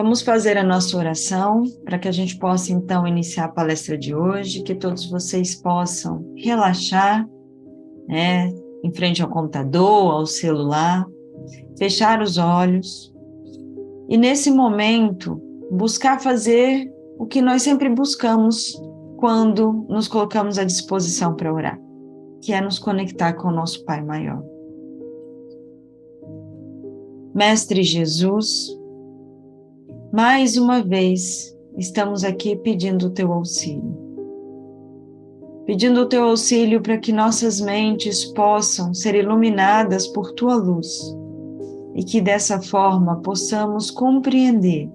Vamos fazer a nossa oração para que a gente possa então iniciar a palestra de hoje, que todos vocês possam relaxar, né, em frente ao computador, ao celular, fechar os olhos e nesse momento buscar fazer o que nós sempre buscamos quando nos colocamos à disposição para orar, que é nos conectar com o nosso Pai Maior. Mestre Jesus, mais uma vez, estamos aqui pedindo o teu auxílio. Pedindo o teu auxílio para que nossas mentes possam ser iluminadas por tua luz e que dessa forma possamos compreender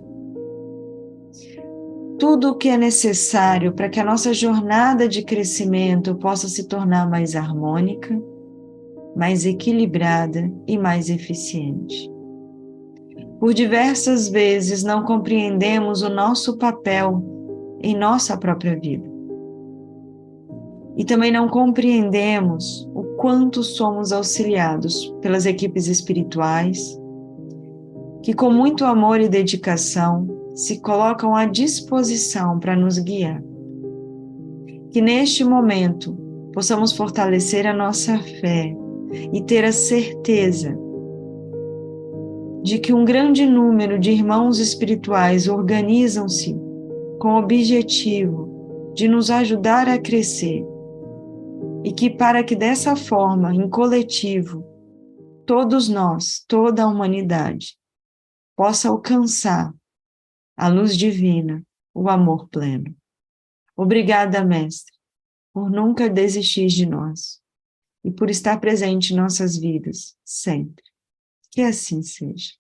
tudo o que é necessário para que a nossa jornada de crescimento possa se tornar mais harmônica, mais equilibrada e mais eficiente. Por diversas vezes não compreendemos o nosso papel em nossa própria vida. E também não compreendemos o quanto somos auxiliados pelas equipes espirituais, que com muito amor e dedicação se colocam à disposição para nos guiar. Que neste momento possamos fortalecer a nossa fé e ter a certeza de que um grande número de irmãos espirituais organizam-se com o objetivo de nos ajudar a crescer e que para que dessa forma, em coletivo, todos nós, toda a humanidade, possa alcançar a luz divina, o amor pleno. Obrigada, Mestre, por nunca desistir de nós e por estar presente em nossas vidas, sempre. Que assim seja.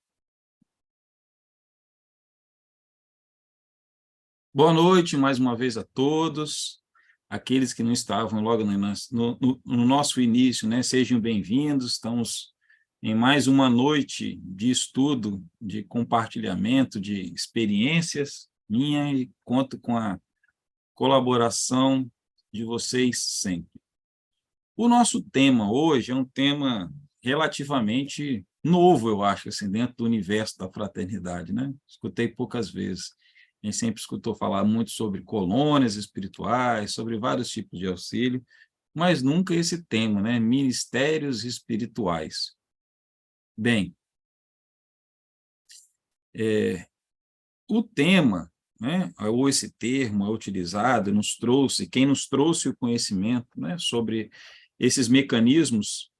Boa noite mais uma vez a todos, aqueles que não estavam logo no nosso início, né? Sejam bem-vindos, estamos em mais uma noite de estudo, de compartilhamento de experiências minha e conto com a colaboração de vocês sempre. O nosso tema hoje é um tema relativamente novo, eu acho, assim, dentro do universo da fraternidade, né? Escutei poucas vezes. A gente sempre escutou falar muito sobre colônias espirituais, sobre vários tipos de auxílio, mas nunca esse tema, né? Ministérios espirituais. Bem, o tema, né, ou esse termo é utilizado, quem nos trouxe o conhecimento, né, sobre esses mecanismos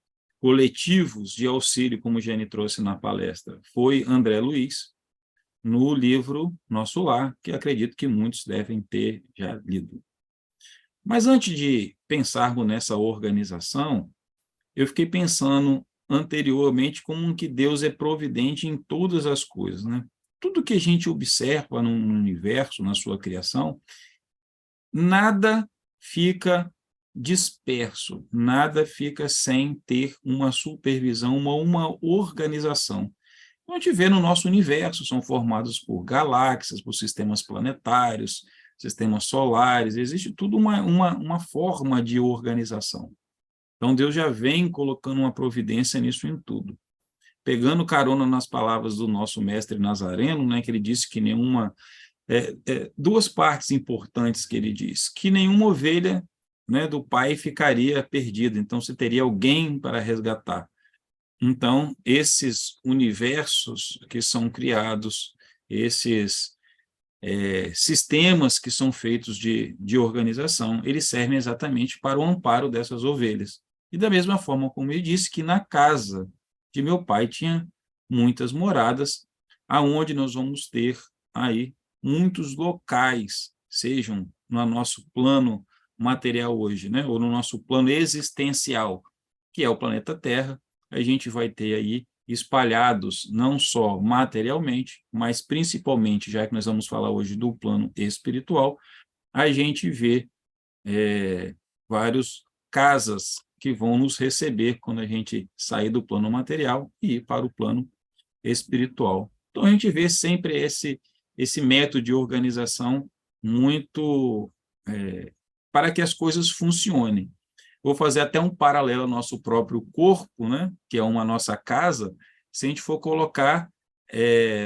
coletivos de auxílio, como o Gene trouxe na palestra, foi André Luiz, no livro Nosso Lar, que acredito que muitos devem ter já lido. Mas antes de pensarmos nessa organização, eu fiquei pensando anteriormente como que Deus é providente em todas as coisas, né? Tudo que a gente observa no universo, na sua criação, nada fica disperso, nada fica sem ter uma supervisão, uma organização. A gente vê no nosso universo, são formados por galáxias, por sistemas planetários, sistemas solares, existe tudo uma forma de organização. Então, Deus já vem colocando uma providência nisso em tudo. Pegando carona nas palavras do nosso mestre Nazareno, né, que ele disse que duas partes importantes que ele diz, que nenhuma ovelha, né, do pai ficaria perdida, então você teria alguém para resgatar. Então, esses universos que são criados, esses sistemas que são feitos de organização, eles servem exatamente para o amparo dessas ovelhas. E da mesma forma como ele disse que na casa de meu pai tinha muitas moradas, aonde nós vamos ter aí muitos locais, sejam no nosso plano material hoje, né, ou no nosso plano existencial, que é o planeta Terra, a gente vai ter aí espalhados não só materialmente, mas principalmente, já que nós vamos falar hoje do plano espiritual, a gente vê várias casas que vão nos receber quando a gente sair do plano material e ir para o plano espiritual. Então, a gente vê sempre esse método de organização muito para que as coisas funcionem. Vou fazer até um paralelo ao nosso próprio corpo, né, que é uma nossa casa, se a gente for colocar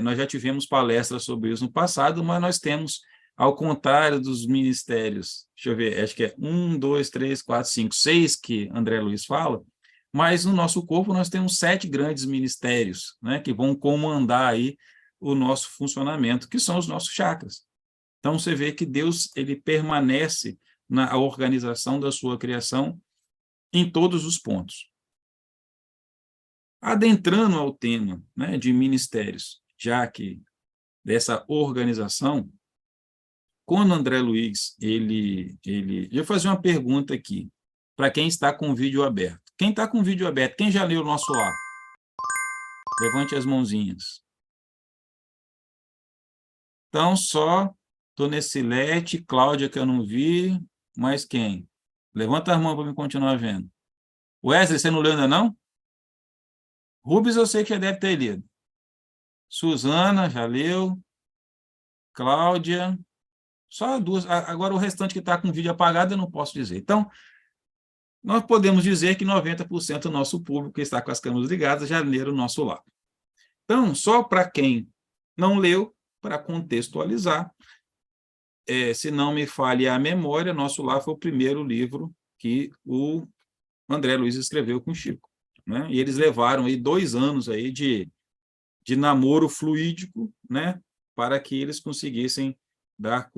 nós já tivemos palestras sobre isso no passado, mas nós temos, ao contrário dos ministérios, deixa eu ver, acho que é 1, 2, 3, 4, 5, 6 que André Luiz fala, mas no nosso corpo nós temos 7 grandes ministérios, né, que vão comandar aí o nosso funcionamento, que são os nossos chakras. Então, você vê que Deus ele permanece na organização da sua criação em todos os pontos. Adentrando ao tema, né, de ministérios, já que dessa organização, quando André Luiz, eu vou fazer uma pergunta aqui, para quem está com o vídeo aberto. Quem está com o vídeo aberto, quem já leu o nosso lar? Levante as mãozinhas. Então, só Tonecilete, Cláudia, que eu não vi, mais quem? Levanta as mãos para me continuar vendo. Wesley, você não leu ainda não? Rubens, eu sei que já deve ter lido. Suzana, já leu. Cláudia, só duas. Agora, o restante que está com o vídeo apagado, eu não posso dizer. Então, nós podemos dizer que 90% do nosso público que está com as câmeras ligadas já leram o nosso lar. Então, só para quem não leu, para contextualizar, se não me falha a memória, nosso lar foi o primeiro livro que o André Luiz escreveu com o Chico, né? E eles levaram aí 2 anos aí de namoro fluídico, né? Para que eles conseguissem dar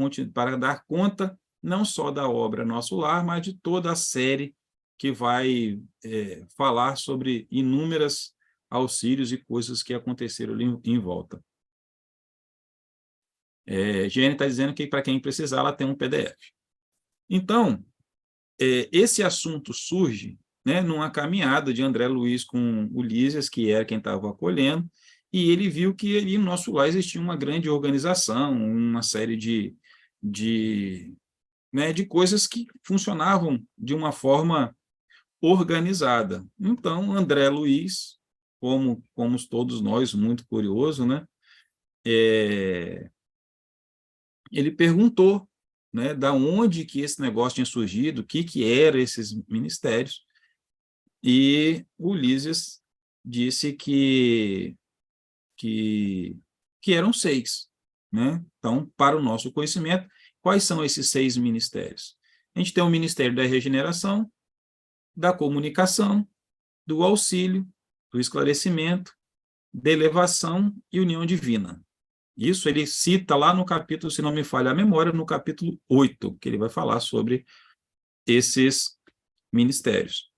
conta não só da obra Nosso Lar, mas de toda a série que vai falar sobre inúmeras auxílios e coisas que aconteceram ali em volta. Gene está dizendo que, para quem precisar, ela tem um PDF. Então, esse assunto surge, né, numa caminhada de André Luiz com o Lísias, que era quem estava acolhendo, e ele viu que ali no nosso lar existia uma grande organização, uma série de coisas que funcionavam de uma forma organizada. Então, André Luiz, como todos nós, muito curioso, né, ele perguntou, né, da onde que esse negócio tinha surgido, o que eram esses ministérios, e o Lísias disse que eram 6. Né? Então, para o nosso conhecimento, quais são esses 6 ministérios? A gente tem o Ministério da Regeneração, da Comunicação, do Auxílio, do Esclarecimento, da Elevação e União Divina. Isso ele cita lá no capítulo, se não me falha a memória, no capítulo 8, que ele vai falar sobre esses ministérios.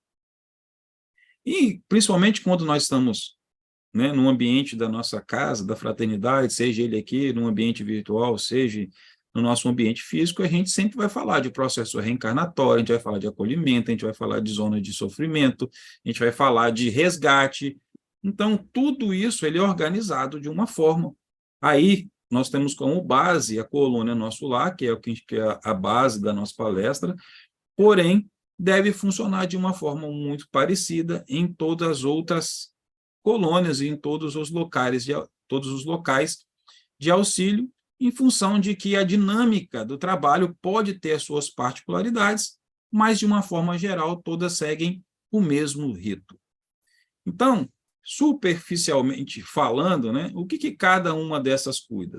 E, principalmente, quando nós estamos, né, no ambiente da nossa casa, da fraternidade, seja ele aqui no ambiente virtual, seja no nosso ambiente físico, a gente sempre vai falar de processo reencarnatório, a gente vai falar de acolhimento, a gente vai falar de zona de sofrimento, a gente vai falar de resgate. Então, tudo isso ele é organizado de uma forma. Aí, nós temos como base a colônia Nosso Lar, que é a base da nossa palestra, porém, deve funcionar de uma forma muito parecida em todas as outras colônias e em todos os locais de auxílio, em função de que a dinâmica do trabalho pode ter as suas particularidades, mas, de uma forma geral, todas seguem o mesmo rito. Então, superficialmente falando, né, o que cada uma dessas cuida?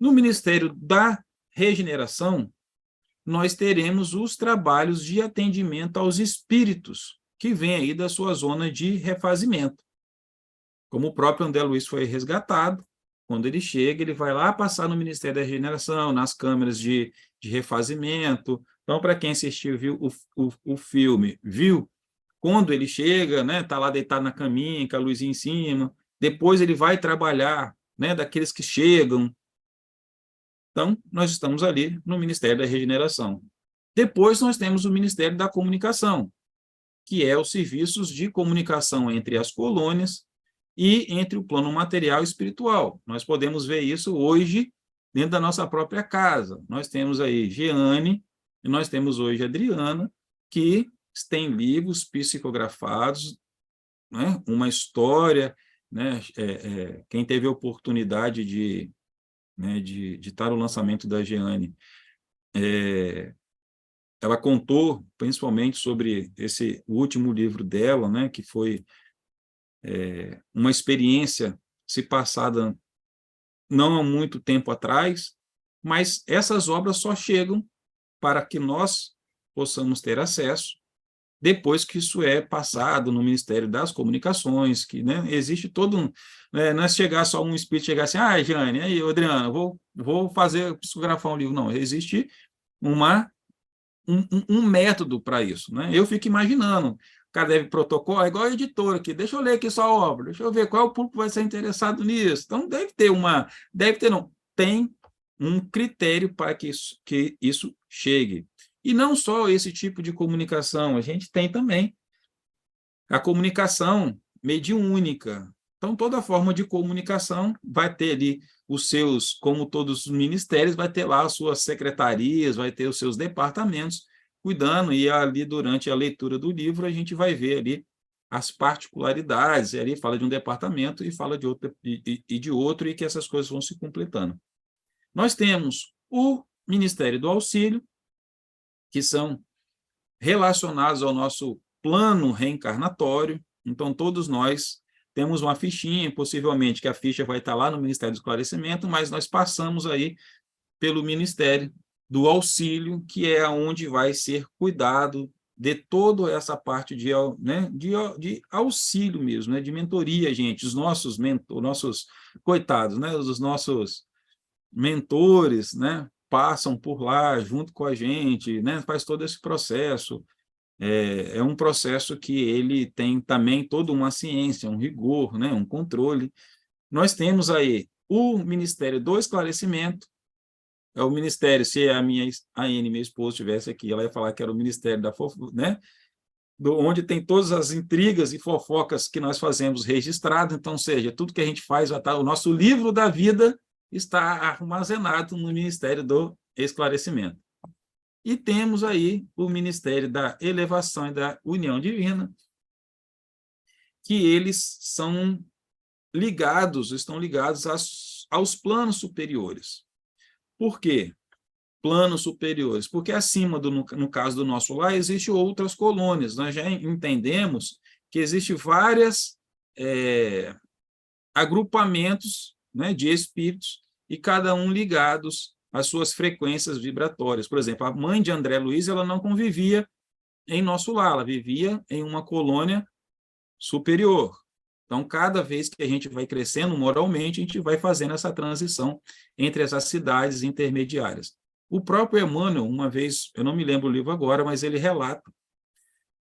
No Ministério da Regeneração, nós teremos os trabalhos de atendimento aos espíritos, que vêm aí da sua zona de refazimento. Como o próprio André Luiz foi resgatado, quando ele chega, ele vai lá passar no Ministério da Regeneração, nas câmeras de refazimento. Então, para quem assistiu, viu o filme, viu quando ele chega, né, tá lá deitado na caminha, com a luzinha em cima, depois ele vai trabalhar, né, daqueles que chegam. Então, nós estamos ali no Ministério da Regeneração. Depois, nós temos o Ministério da Comunicação, que é os serviços de comunicação entre as colônias e entre o plano material e espiritual. Nós podemos ver isso hoje dentro da nossa própria casa. Nós temos aí Jeane, e nós temos hoje Adriana, que têm livros psicografados, né, uma história, né, quem teve a oportunidade de estar no lançamento da Jeane, ela contou principalmente sobre esse último livro dela, né, que foi uma experiência se passada não há muito tempo atrás, mas essas obras só chegam para que nós possamos ter acesso depois que isso é passado no Ministério das Comunicações, que, né, existe todo um... não é chegar só um espírito, chegar assim, Jane, aí, Adriana, vou psicografar um livro. Não, existe um método para isso, né? Eu fico imaginando, o cara deve protocolo, é igual a editora aqui, deixa eu ler aqui sua obra, deixa eu ver qual é o público que vai ser interessado nisso. Então, tem um critério para que isso chegue. E não só esse tipo de comunicação, a gente tem também a comunicação mediúnica. Então, toda forma de comunicação vai ter ali os seus, como todos os ministérios, vai ter lá as suas secretarias, vai ter os seus departamentos cuidando, e ali, durante a leitura do livro, a gente vai ver ali as particularidades, e ali fala de um departamento e fala de outro, de outro, e que essas coisas vão se completando. Nós temos o Ministério do Auxílio, que são relacionados ao nosso plano reencarnatório. Então, todos nós temos uma fichinha, possivelmente que a ficha vai estar lá no Ministério do Esclarecimento, mas nós passamos aí pelo Ministério do Auxílio, que é onde vai ser cuidado de toda essa parte de auxílio mesmo, né, de mentoria, gente, os nossos coitados, né, os nossos mentores, né, passam por lá junto com a gente, né, faz todo esse processo. É um processo que ele tem também toda uma ciência, um rigor, né, um controle. Nós temos aí o Ministério do Esclarecimento, é o Ministério, se a Anne, minha esposa, estivesse aqui, ela ia falar que era o Ministério da fofoca, né, onde tem todas as intrigas e fofocas que nós fazemos registrado. Então, ou seja, tudo que a gente faz, o nosso livro da vida está armazenado no Ministério do Esclarecimento. E temos aí o Ministério da Elevação e da União Divina, que eles estão ligados aos planos superiores. Por quê? Planos superiores, porque acima, no caso do nosso lar, existem outras colônias. Nós já entendemos que existem vários agrupamentos, né, de espíritos, e cada um ligados às suas frequências vibratórias. Por exemplo, a mãe de André Luiz, ela não convivia em nosso lar, ela vivia em uma colônia superior. Então, cada vez que a gente vai crescendo moralmente, a gente vai fazendo essa transição entre essas cidades intermediárias. O próprio Emmanuel, uma vez, eu não me lembro o livro agora, mas ele relata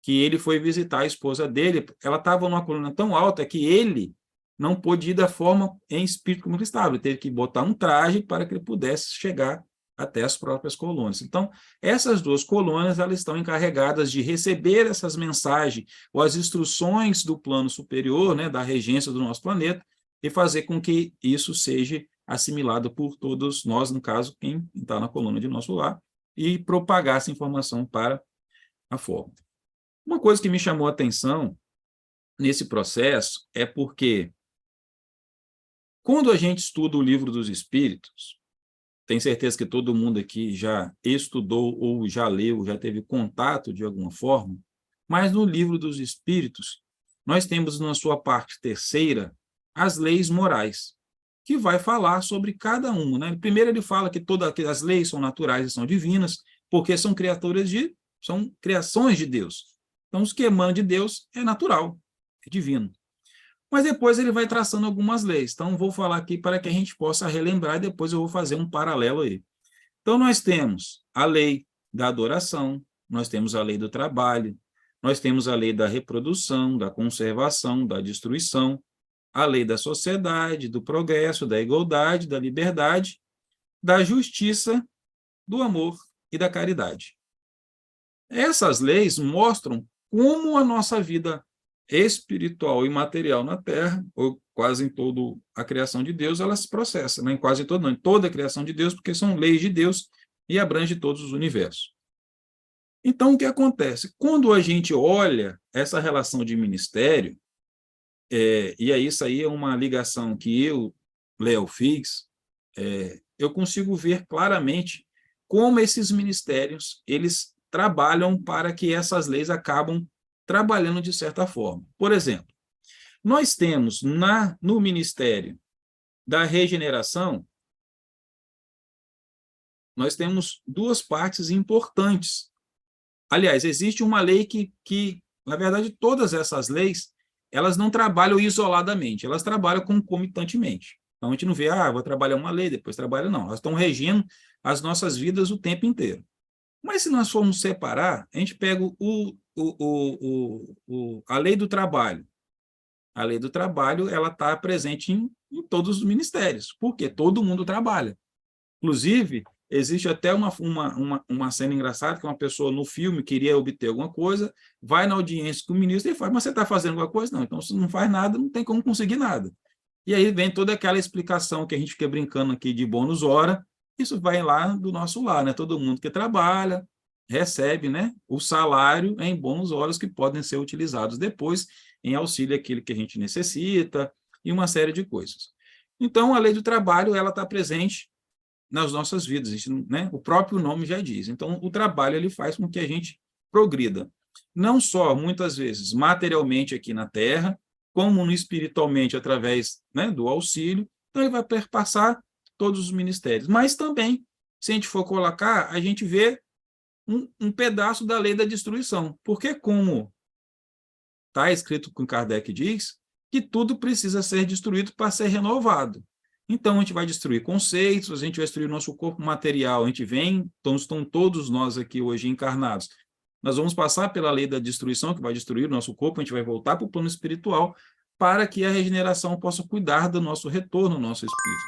que ele foi visitar a esposa dele, ela estava numa coluna tão alta que ele não pôde ir da forma em espírito como ele estava, ele teve que botar um traje para que ele pudesse chegar até as próprias colônias. Então, essas duas colônias, elas estão encarregadas de receber essas mensagens ou as instruções do plano superior, né, da regência do nosso planeta, e fazer com que isso seja assimilado por todos nós, no caso, quem está na colônia de nosso lar, e propagar essa informação para a forma. Uma coisa que me chamou a atenção nesse processo é porque, quando a gente estuda o Livro dos Espíritos, tenho certeza que todo mundo aqui já estudou ou já leu, já teve contato de alguma forma, mas no Livro dos Espíritos, nós temos na sua parte terceira as leis morais, que vai falar sobre cada uma, né? Primeiro ele fala que todas as leis são naturais e são divinas, porque são criações de Deus. Então, os que emanam de Deus é natural, é divino. Mas depois ele vai traçando algumas leis. Então, vou falar aqui para que a gente possa relembrar, e depois eu vou fazer um paralelo aí. Então, nós temos a lei da adoração, nós temos a lei do trabalho, nós temos a lei da reprodução, da conservação, da destruição, a lei da sociedade, do progresso, da igualdade, da liberdade, da justiça, do amor e da caridade. Essas leis mostram como a nossa vida espiritual e material na Terra, ou quase em toda a criação de Deus, ela se processa, né? Em quase toda, não, em toda a criação de Deus, porque são leis de Deus e abrange todos os universos. Então, o que acontece? Quando a gente olha essa relação de ministério, e aí isso aí é uma ligação que eu, Léo, fiz, eu consigo ver claramente como esses ministérios, eles trabalham para que essas leis acabam trabalhando de certa forma. Por exemplo, Nós temos no Ministério da Regeneração, nós temos duas partes importantes. Aliás, existe uma lei que, na verdade, todas essas leis, elas não trabalham isoladamente, elas trabalham concomitantemente. Então, a gente não vê, vou trabalhar uma lei, depois trabalha, não. Elas estão regendo as nossas vidas o tempo inteiro. Mas, se nós formos separar, a gente pega a lei do trabalho. A lei do trabalho, ela está presente em todos os ministérios, porque todo mundo trabalha. Inclusive, existe até uma cena engraçada, que uma pessoa no filme queria obter alguma coisa, vai na audiência com o ministro e fala, mas você está fazendo alguma coisa? Não, então se não faz nada, não tem como conseguir nada. E aí vem toda aquela explicação que a gente fica brincando aqui de bônus hora, isso vai lá do nosso lado, né? Todo mundo que trabalha recebe, né, o salário em bônus horas que podem ser utilizados depois em auxílio àquilo que a gente necessita e uma série de coisas. Então, a lei do trabalho, ela está presente nas nossas vidas, né? O próprio nome já diz. Então, o trabalho ele faz com que a gente progrida, não só, muitas vezes, materialmente aqui na Terra, como espiritualmente através, né, do auxílio. Então, ele vai perpassar todos os ministérios. Mas também, se a gente for colocar, a gente vê um pedaço da lei da destruição, porque como está escrito com Kardec diz, que tudo precisa ser destruído para ser renovado. Então, a gente vai destruir conceitos, a gente vai destruir nosso corpo material, a gente vem, então estão todos nós aqui hoje encarnados. Nós vamos passar pela lei da destruição, que vai destruir o nosso corpo, a gente vai voltar para o plano espiritual, para que a regeneração possa cuidar do nosso retorno ao nosso espírito.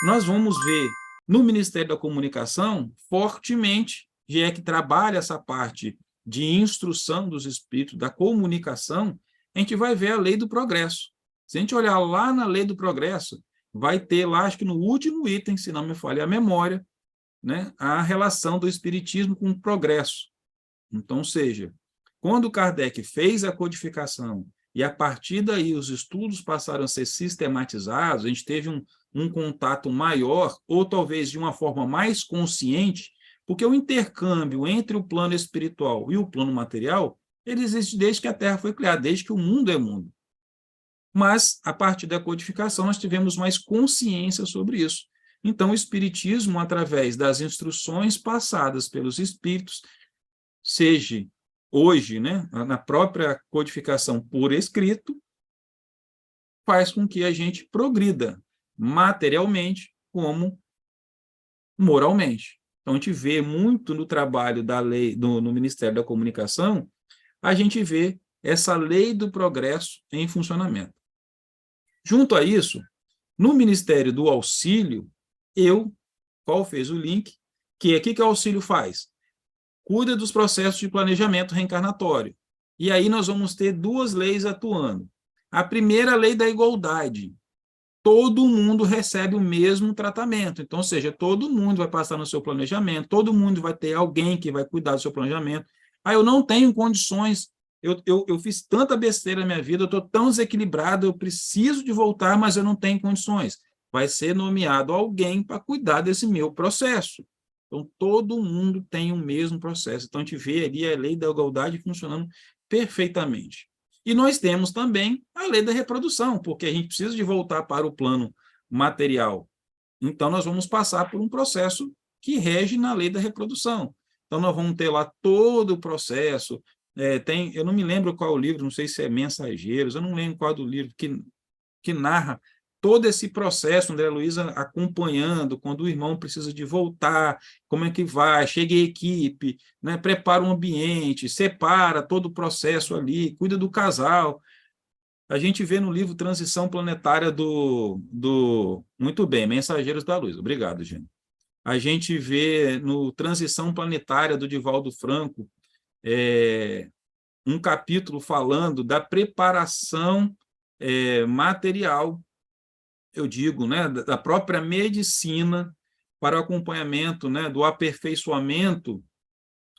Nós vamos ver no Ministério da Comunicação, fortemente, já é que trabalha essa parte de instrução dos espíritos, da comunicação, a gente vai ver a lei do progresso. Se a gente olhar lá na lei do progresso, vai ter lá, acho que no último item, se não me falha a memória, né, a relação do espiritismo com o progresso. Então, ou seja, quando Kardec fez a codificação e, a partir daí, os estudos passaram a ser sistematizados, a gente teve um contato maior, ou talvez de uma forma mais consciente, porque o intercâmbio entre o plano espiritual e o plano material, ele existe desde que a Terra foi criada, desde que o mundo é mundo. Mas, a partir da codificação, nós tivemos mais consciência sobre isso. Então, o Espiritismo, através das instruções passadas pelos espíritos, seja hoje, né, na própria codificação por escrito, faz com que a gente progrida materialmente como moralmente. Então, a gente vê muito no trabalho da lei, no Ministério da Comunicação, a gente vê essa lei do progresso em funcionamento. Junto a isso, no Ministério do Auxílio, qual fez o link, que o o auxílio faz? Cuida dos processos de planejamento reencarnatório. E aí nós vamos ter duas leis atuando. A primeira, a lei da igualdade. Todo mundo recebe o mesmo tratamento. Então, ou seja, todo mundo vai passar no seu planejamento, todo mundo vai ter alguém que vai cuidar do seu planejamento. Eu não tenho condições, eu fiz tanta besteira na minha vida, eu estou tão desequilibrado, eu preciso de voltar, mas eu não tenho condições. Vai ser nomeado alguém para cuidar desse meu processo. Então, todo mundo tem o mesmo processo. Então, a gente vê ali a lei da igualdade funcionando perfeitamente. E nós temos também a lei da reprodução, porque a gente precisa de voltar para o plano material. Então, nós vamos passar por um processo que rege na lei da reprodução. Então, nós vamos ter lá todo o processo. Eu não me lembro qual o livro, não sei se é Mensageiros, eu não lembro qual do livro que narra todo esse processo, André Luiza acompanhando, quando o irmão precisa de voltar, como é que vai, chega a equipe, né, prepara o ambiente, separa todo o processo ali, cuida do casal. A gente vê no livro Transição Planetária muito bem, Mensageiros da Luz, obrigado, gente. A gente vê no Transição Planetária do Divaldo Franco, um capítulo falando da preparação material, eu digo, né, da própria medicina para o acompanhamento, né, do aperfeiçoamento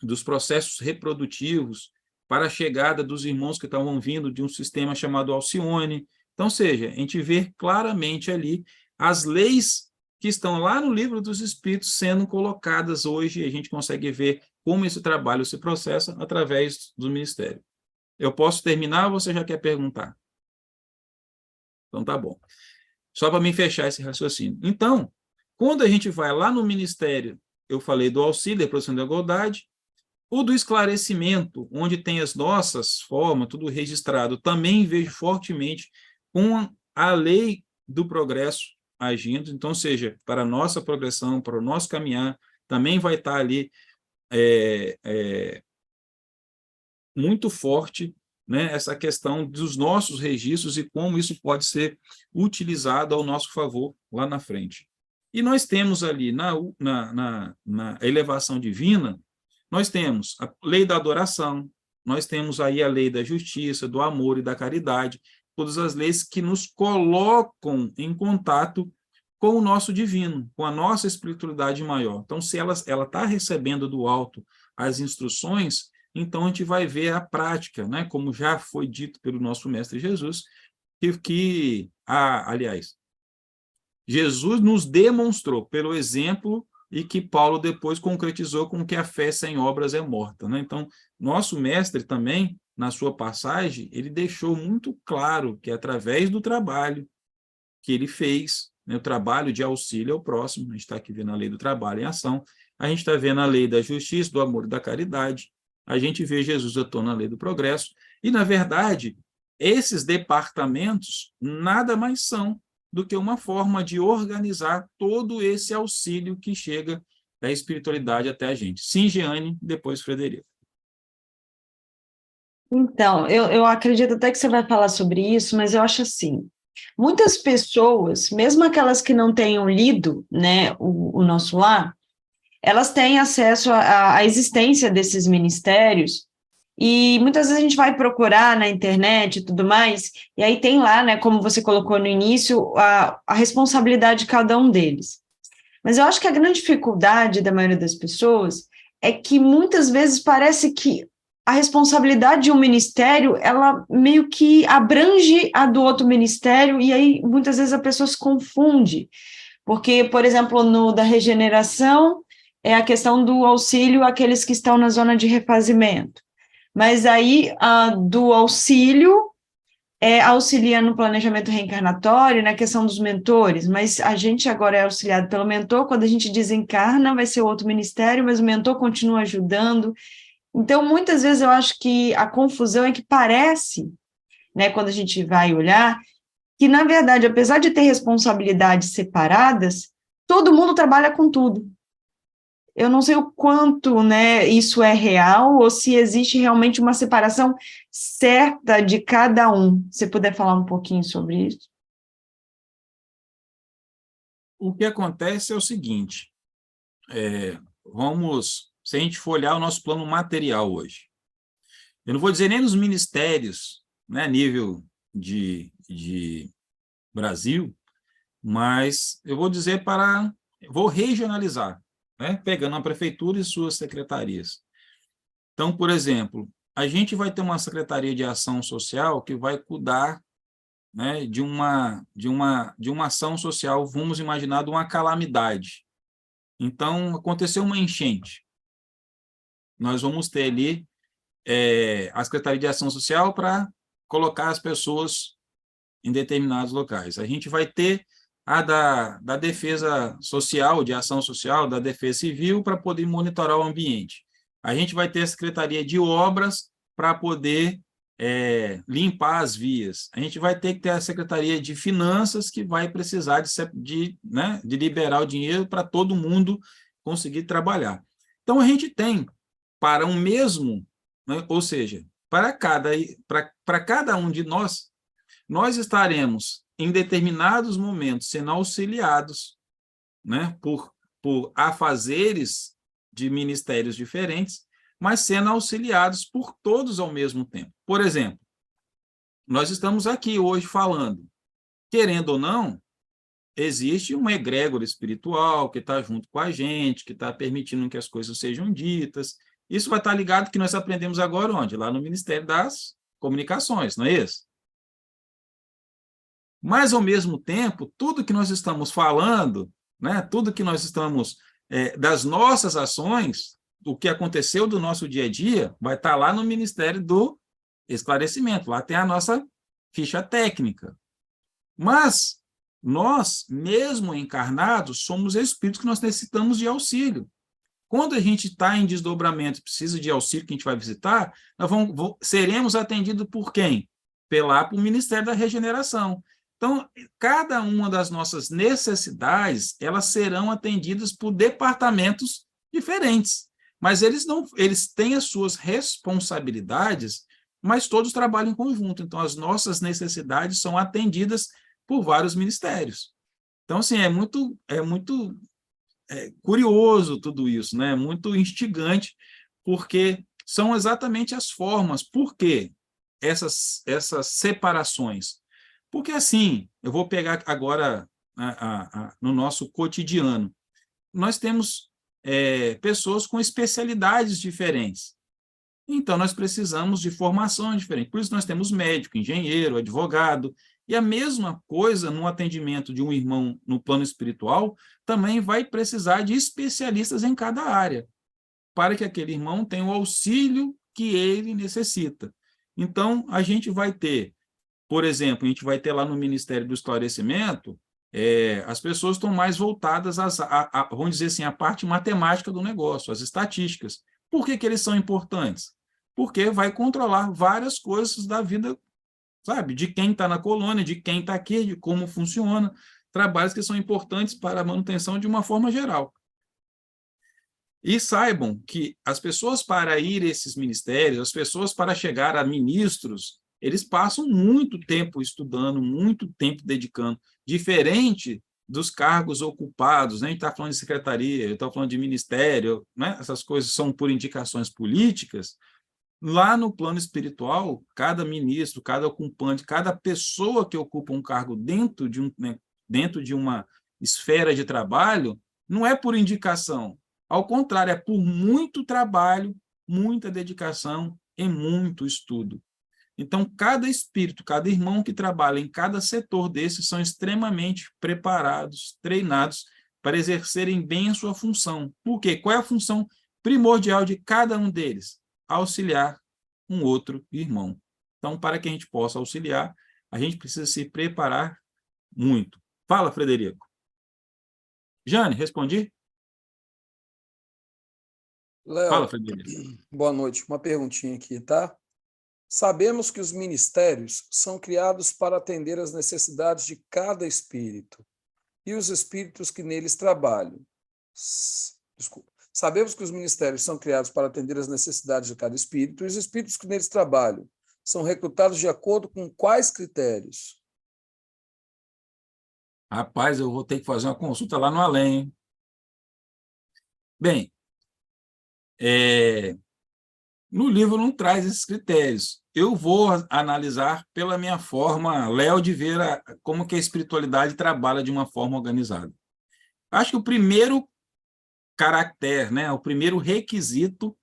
dos processos reprodutivos para a chegada dos irmãos que estavam vindo de um sistema chamado Alcione. Então, ou seja, a gente vê claramente ali as leis que estão lá no Livro dos Espíritos sendo colocadas hoje, e a gente consegue ver como esse trabalho se processa através do Ministério. Eu posso terminar ou você já quer perguntar? Então, tá bom. Só para mim fechar esse raciocínio. Então, quando a gente vai lá no Ministério, eu falei do auxílio, da produção da igualdade, o do esclarecimento, onde tem as nossas formas, tudo registrado, também vejo fortemente com a lei do progresso agindo. Então, ou seja, para a nossa progressão, para o nosso caminhar, também vai estar ali muito forte, né, essa questão dos nossos registros e como isso pode ser utilizado ao nosso favor lá na frente. E nós temos ali, na elevação divina, nós temos a lei da adoração, nós temos aí a lei da justiça, do amor e da caridade, todas as leis que nos colocam em contato com o nosso divino, com a nossa espiritualidade maior. Então, se ela está recebendo do alto as instruções, então a gente vai ver a prática, né? Como já foi dito pelo nosso Mestre Jesus, aliás, Jesus nos demonstrou pelo exemplo e que Paulo depois concretizou com que a fé sem obras é morta, né? Então, nosso mestre também, na sua passagem, ele deixou muito claro que através do trabalho que ele fez, né, o trabalho de auxílio ao próximo, a gente está aqui vendo a lei do trabalho em ação, a gente está vendo a lei da justiça, do amor e da caridade, a gente vê Jesus atuando na lei do progresso, e, na verdade, esses departamentos nada mais são do que uma forma de organizar todo esse auxílio que chega da espiritualidade até a gente. Sim, Jeane, depois Frederico. Então, eu acredito até que você vai falar sobre isso, mas eu acho assim, muitas pessoas, mesmo aquelas que não tenham lido, né, o Nosso Lar, elas têm acesso à existência desses ministérios, e muitas vezes a gente vai procurar na internet e tudo mais, e aí tem lá, né, como você colocou no início, a responsabilidade de cada um deles. Mas eu acho que a grande dificuldade da maioria das pessoas é que muitas vezes parece que a responsabilidade de um ministério, ela meio que abrange a do outro ministério, e aí muitas vezes a pessoa se confunde. Porque, por exemplo, no da regeneração, é a questão do auxílio àqueles que estão na zona de refazimento. Mas aí, do auxílio, auxilia no planejamento reencarnatório, na questão dos mentores, mas a gente agora é auxiliado pelo mentor, quando a gente desencarna, vai ser outro ministério, mas o mentor continua ajudando. Então, muitas vezes eu acho que a confusão é que parece, né, quando a gente vai olhar, que, na verdade, apesar de ter responsabilidades separadas, todo mundo trabalha com tudo. Eu não sei o quanto, né, isso é real, ou se existe realmente uma separação certa de cada um. Se puder falar um pouquinho sobre isso. O que acontece é o seguinte, se a gente for olhar o nosso plano material hoje, eu não vou dizer nem nos ministérios, né, a nível de Brasil, mas eu vou dizer vou regionalizar, né, pegando a prefeitura e suas secretarias. Então, por exemplo, a gente vai ter uma secretaria de ação social que vai cuidar, né, de uma ação social, vamos imaginar, de uma calamidade. Então, aconteceu uma enchente. Nós vamos ter ali a Secretaria de Ação Social para colocar as pessoas em determinados locais. A gente vai ter a da Defesa Social, de Ação Social, da Defesa Civil, para poder monitorar o ambiente. A gente vai ter a Secretaria de Obras para poder limpar as vias. A gente vai ter que ter a Secretaria de Finanças, que vai precisar de liberar o dinheiro para todo mundo conseguir trabalhar. Então, a gente tem para um mesmo, né, ou seja, para cada um de nós estaremos em determinados momentos sendo auxiliados, né, por afazeres de ministérios diferentes, mas sendo auxiliados por todos ao mesmo tempo. Por exemplo, nós estamos aqui hoje falando, querendo ou não, existe uma egrégora espiritual que está junto com a gente, que está permitindo que as coisas sejam ditas. Isso vai estar ligado que nós aprendemos agora onde? Lá no Ministério das Comunicações, não é isso? Mas, ao mesmo tempo, tudo que nós estamos falando, né, tudo que nós estamos, das nossas ações, o que aconteceu do nosso dia a dia, vai estar lá no Ministério do Esclarecimento. Lá tem a nossa ficha técnica. Mas nós, mesmo encarnados, somos espíritos que nós necessitamos de auxílio. Quando a gente está em desdobramento, precisa de auxílio que a gente vai visitar, nós seremos atendidos por quem? Pelo Ministério da Regeneração. Então, cada uma das nossas necessidades, elas serão atendidas por departamentos diferentes. Mas eles têm as suas responsabilidades, mas todos trabalham em conjunto. Então, as nossas necessidades são atendidas por vários ministérios. Então, assim, é muito curioso tudo isso, né? Muito instigante, porque são exatamente as formas. Por quê essas separações? Porque, assim, eu vou pegar agora no nosso cotidiano. Nós temos pessoas com especialidades diferentes. Então, nós precisamos de formação diferente. Por isso, nós temos médico, engenheiro, advogado, e a mesma coisa no atendimento de um irmão no plano espiritual, também vai precisar de especialistas em cada área, para que aquele irmão tenha o auxílio que ele necessita. Então, a gente vai ter, por exemplo, a gente vai ter lá no Ministério do Esclarecimento, as pessoas estão mais voltadas, vamos dizer assim, à parte matemática do negócio, às estatísticas. Por que eles são importantes? Porque vai controlar várias coisas da vida, sabe? De quem está na colônia, de quem está aqui, de como funciona, trabalhos que são importantes para a manutenção de uma forma geral. E saibam que as pessoas para ir a esses ministérios, as pessoas para chegar a ministros, eles passam muito tempo estudando, muito tempo dedicando, diferente dos cargos ocupados, né? A gente está falando de secretaria, eu estou falando de ministério, né? Essas coisas são por indicações políticas. Lá no plano espiritual, cada ministro, cada ocupante, cada pessoa que ocupa um cargo dentro de uma esfera de trabalho, não é por indicação. Ao contrário, é por muito trabalho, muita dedicação e muito estudo. Então, cada espírito, cada irmão que trabalha em cada setor desses são extremamente preparados, treinados para exercerem bem a sua função. Por quê? Qual é a função primordial de cada um deles? Auxiliar um outro irmão. Então, para que a gente possa auxiliar, a gente precisa se preparar muito. Fala, Frederico. Jane, respondi? Fala, Léo, Frederico. boa noite. Uma perguntinha aqui, tá? Sabemos que os ministérios são criados para atender às necessidades de cada espírito e os espíritos que neles trabalham. Desculpa. Sabemos que os ministérios são criados para atender às necessidades de cada espírito e os espíritos que neles trabalham são recrutados de acordo com quais critérios? Rapaz, eu vou ter que fazer uma consulta lá no além, hein? Bem, no livro não traz esses critérios. Eu vou analisar pela minha forma, Léo, de ver como que a espiritualidade trabalha de uma forma organizada. Acho que o primeiro caractere, né, o primeiro requisito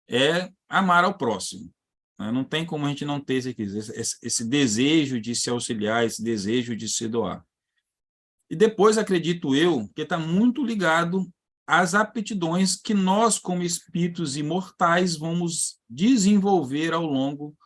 é amar ao próximo. Não tem como a gente não ter esse desejo de se auxiliar, esse desejo de se doar. E depois, acredito eu, que está muito ligado às aptidões que nós, como espíritos imortais, vamos desenvolver ao longo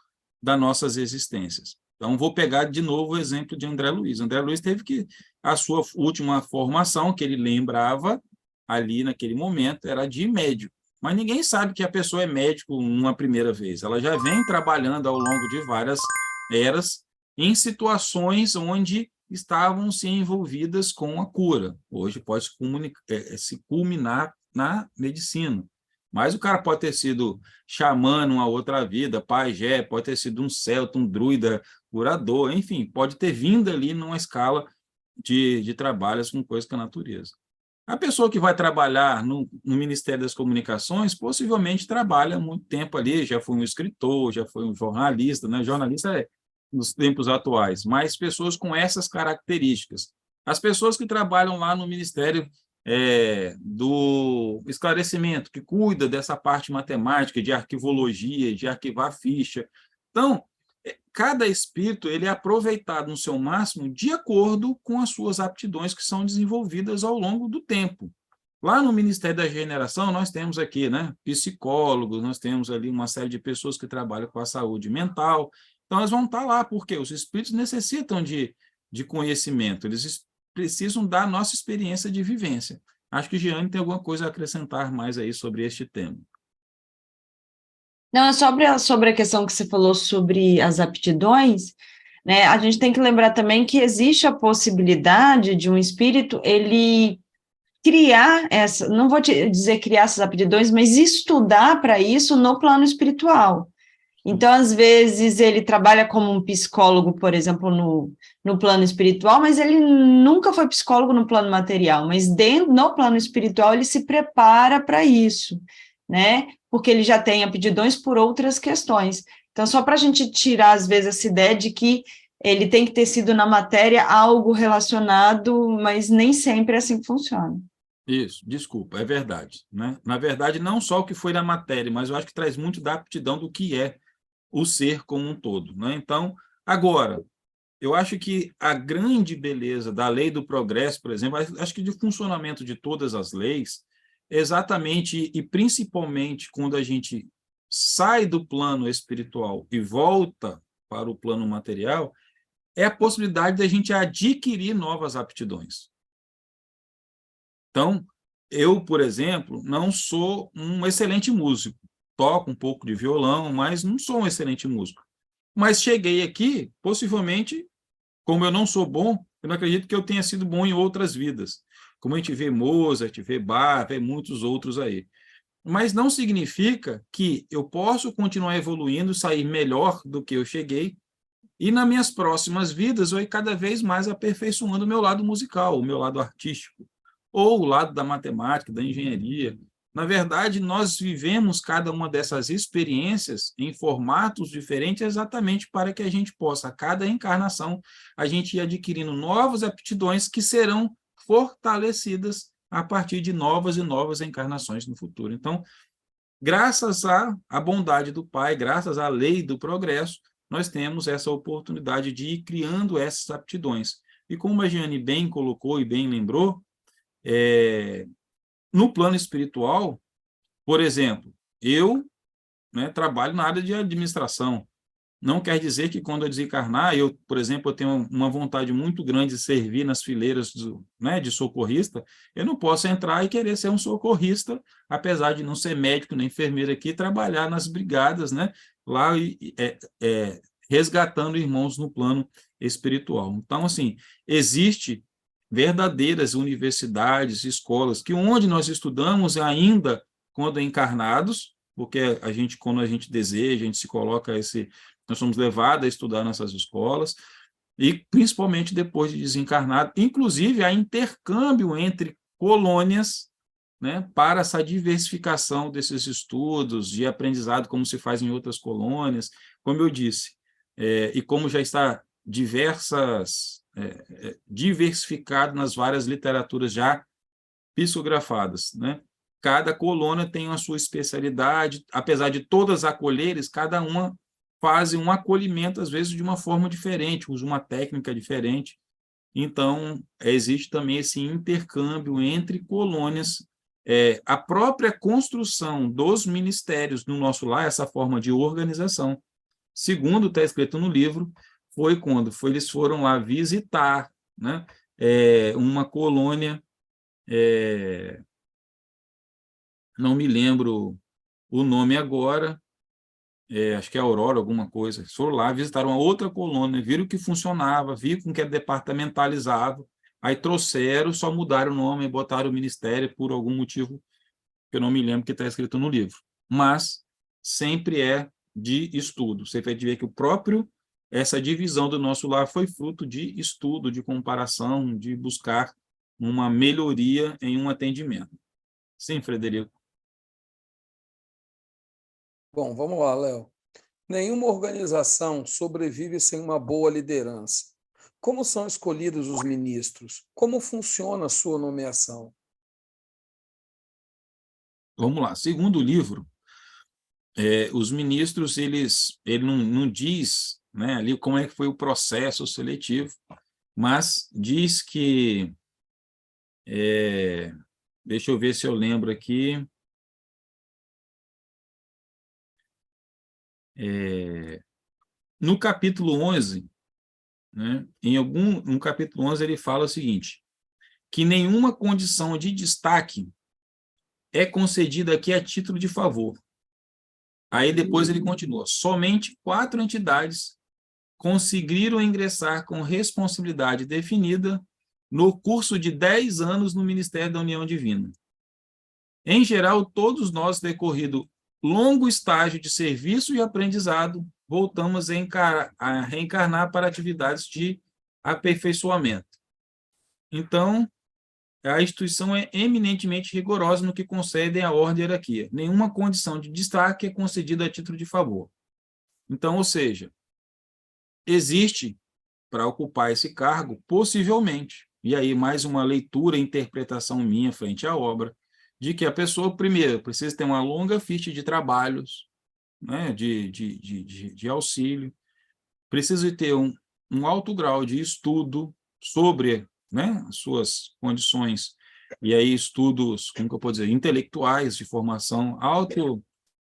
das nossas existências. Então, vou pegar de novo o exemplo de André Luiz. André Luiz teve que, a sua última formação, que ele lembrava ali naquele momento, era de médico. Mas ninguém sabe que a pessoa é médico uma primeira vez. Ela já vem trabalhando ao longo de várias eras em situações onde estavam se envolvidas com a cura. Hoje pode se culminar na medicina. Mas o cara pode ter sido xamã numa outra vida, pajé, pode ter sido um celta, um druida, curador, enfim, pode ter vindo ali numa escala de trabalhos com coisas com a natureza. A pessoa que vai trabalhar no Ministério das Comunicações possivelmente trabalha muito tempo ali, já foi um escritor, já foi um jornalista, né? Jornalista é nos tempos atuais, mas pessoas com essas características. As pessoas que trabalham lá no Ministério do Esclarecimento, que cuida dessa parte matemática, de arquivologia, de arquivar ficha. Então, cada espírito ele é aproveitado no seu máximo de acordo com as suas aptidões que são desenvolvidas ao longo do tempo. Lá no Ministério da Regeneração, nós temos aqui, né, psicólogos, nós temos ali uma série de pessoas que trabalham com a saúde mental. Então, elas vão estar lá, porque os espíritos necessitam de de conhecimento, eles precisam da nossa experiência de vivência. Acho que Jeane tem alguma coisa a acrescentar mais aí sobre este tema. Não, sobre a questão que você falou sobre as aptidões, né, a gente tem que lembrar também que existe a possibilidade de um espírito, ele criar essa, não vou dizer criar essas aptidões, mas estudar para isso no plano espiritual. Então, às vezes, ele trabalha como um psicólogo, por exemplo, no plano espiritual, mas ele nunca foi psicólogo no plano material, mas no plano espiritual ele se prepara para isso, né? Porque ele já tem aptidões por outras questões. Então, só para a gente tirar, às vezes, essa ideia de que ele tem que ter sido na matéria algo relacionado, mas nem sempre é assim que funciona. Isso, desculpa, é verdade, né? Na verdade, não só o que foi na matéria, mas eu acho que traz muito da aptidão do que é o ser como um todo, né? Então, agora, eu acho que a grande beleza da lei do progresso, por exemplo, acho que de funcionamento de todas as leis, exatamente e principalmente quando a gente sai do plano espiritual e volta para o plano material, é a possibilidade da gente adquirir novas aptidões. Então, eu, por exemplo, não sou um excelente músico. Toco um pouco de violão, mas não sou um excelente músico. Mas cheguei aqui, possivelmente, como eu não sou bom, eu não acredito que eu tenha sido bom em outras vidas. Como a gente vê Mozart, vê Bach, vê muitos outros aí. Mas não significa que eu posso continuar evoluindo, sair melhor do que eu cheguei, e nas minhas próximas vidas eu ir cada vez mais aperfeiçoando o meu lado musical, o meu lado artístico, ou o lado da matemática, da engenharia. Na verdade, nós vivemos cada uma dessas experiências em formatos diferentes exatamente para que a gente possa, a cada encarnação, a gente ir adquirindo novas aptidões que serão fortalecidas a partir de novas e novas encarnações no futuro. Então, graças à bondade do Pai, graças à lei do progresso, nós temos essa oportunidade de ir criando essas aptidões. E como a Jeane bem colocou e bem lembrou, no plano espiritual, por exemplo, eu, né, trabalho na área de administração. Não quer dizer que quando eu desencarnar, eu, por exemplo, eu tenho uma vontade muito grande de servir nas fileiras né, de socorrista, eu não posso entrar e querer ser um socorrista, apesar de não ser médico nem enfermeiro aqui, trabalhar nas brigadas, né, lá resgatando irmãos no plano espiritual. Então, assim, existe verdadeiras universidades, escolas, que onde nós estudamos ainda quando encarnados, porque a gente, quando a gente deseja, a gente se coloca nós somos levados a estudar nessas escolas, e principalmente depois de desencarnado, inclusive há intercâmbio entre colônias, né, para essa diversificação desses estudos, de aprendizado, como se faz em outras colônias, como eu disse, e como já está diversificado nas várias literaturas já psicografadas, né? Cada colônia tem a sua especialidade, apesar de todas acolheres, cada uma faz um acolhimento, às vezes, de uma forma diferente, usa uma técnica diferente. Então, existe também esse intercâmbio entre colônias. A própria construção dos ministérios no nosso lar, essa forma de organização, segundo está escrito no livro, foi quando eles foram lá visitar, né, uma colônia, não me lembro o nome agora, acho que é Aurora, alguma coisa. Eles foram lá, visitaram uma outra colônia, viram que funcionava, viram que era departamentalizado, aí trouxeram, só mudaram o nome e botaram o ministério por algum motivo que eu não me lembro que está escrito no livro. Mas sempre é de estudo. Você vai ver que essa divisão do nosso lar foi fruto de estudo, de comparação, de buscar uma melhoria em um atendimento. Sim, Frederico. Bom, vamos lá, Léo. Nenhuma organização sobrevive sem uma boa liderança. Como são escolhidos os ministros? Como funciona a sua nomeação? Vamos lá. Segundo o livro, os ministros, ele não diz, né, ali como é que foi o processo seletivo, mas diz que, deixa eu ver se eu lembro aqui, no capítulo 11, né? No capítulo 11, ele fala o seguinte, que nenhuma condição de destaque é concedida aqui a título de favor. Aí depois ele continua, somente 4 entidades conseguiram ingressar com responsabilidade definida no curso de 10 anos no Ministério da União Divina. Em geral, todos nós, decorrido longo estágio de serviço e aprendizado, voltamos a reencarnar para atividades de aperfeiçoamento. Então, a instituição é eminentemente rigorosa no que concede à ordem e hierarquia. Nenhuma condição de destaque é concedida a título de favor. Então, ou seja, existe para ocupar esse cargo, possivelmente, e aí mais uma leitura e interpretação minha frente à obra, de que a pessoa, primeiro, precisa ter uma longa ficha de trabalhos, né, de auxílio, precisa ter um alto grau de estudo sobre, né, as suas condições, e aí estudos, como que eu posso dizer, intelectuais, de formação,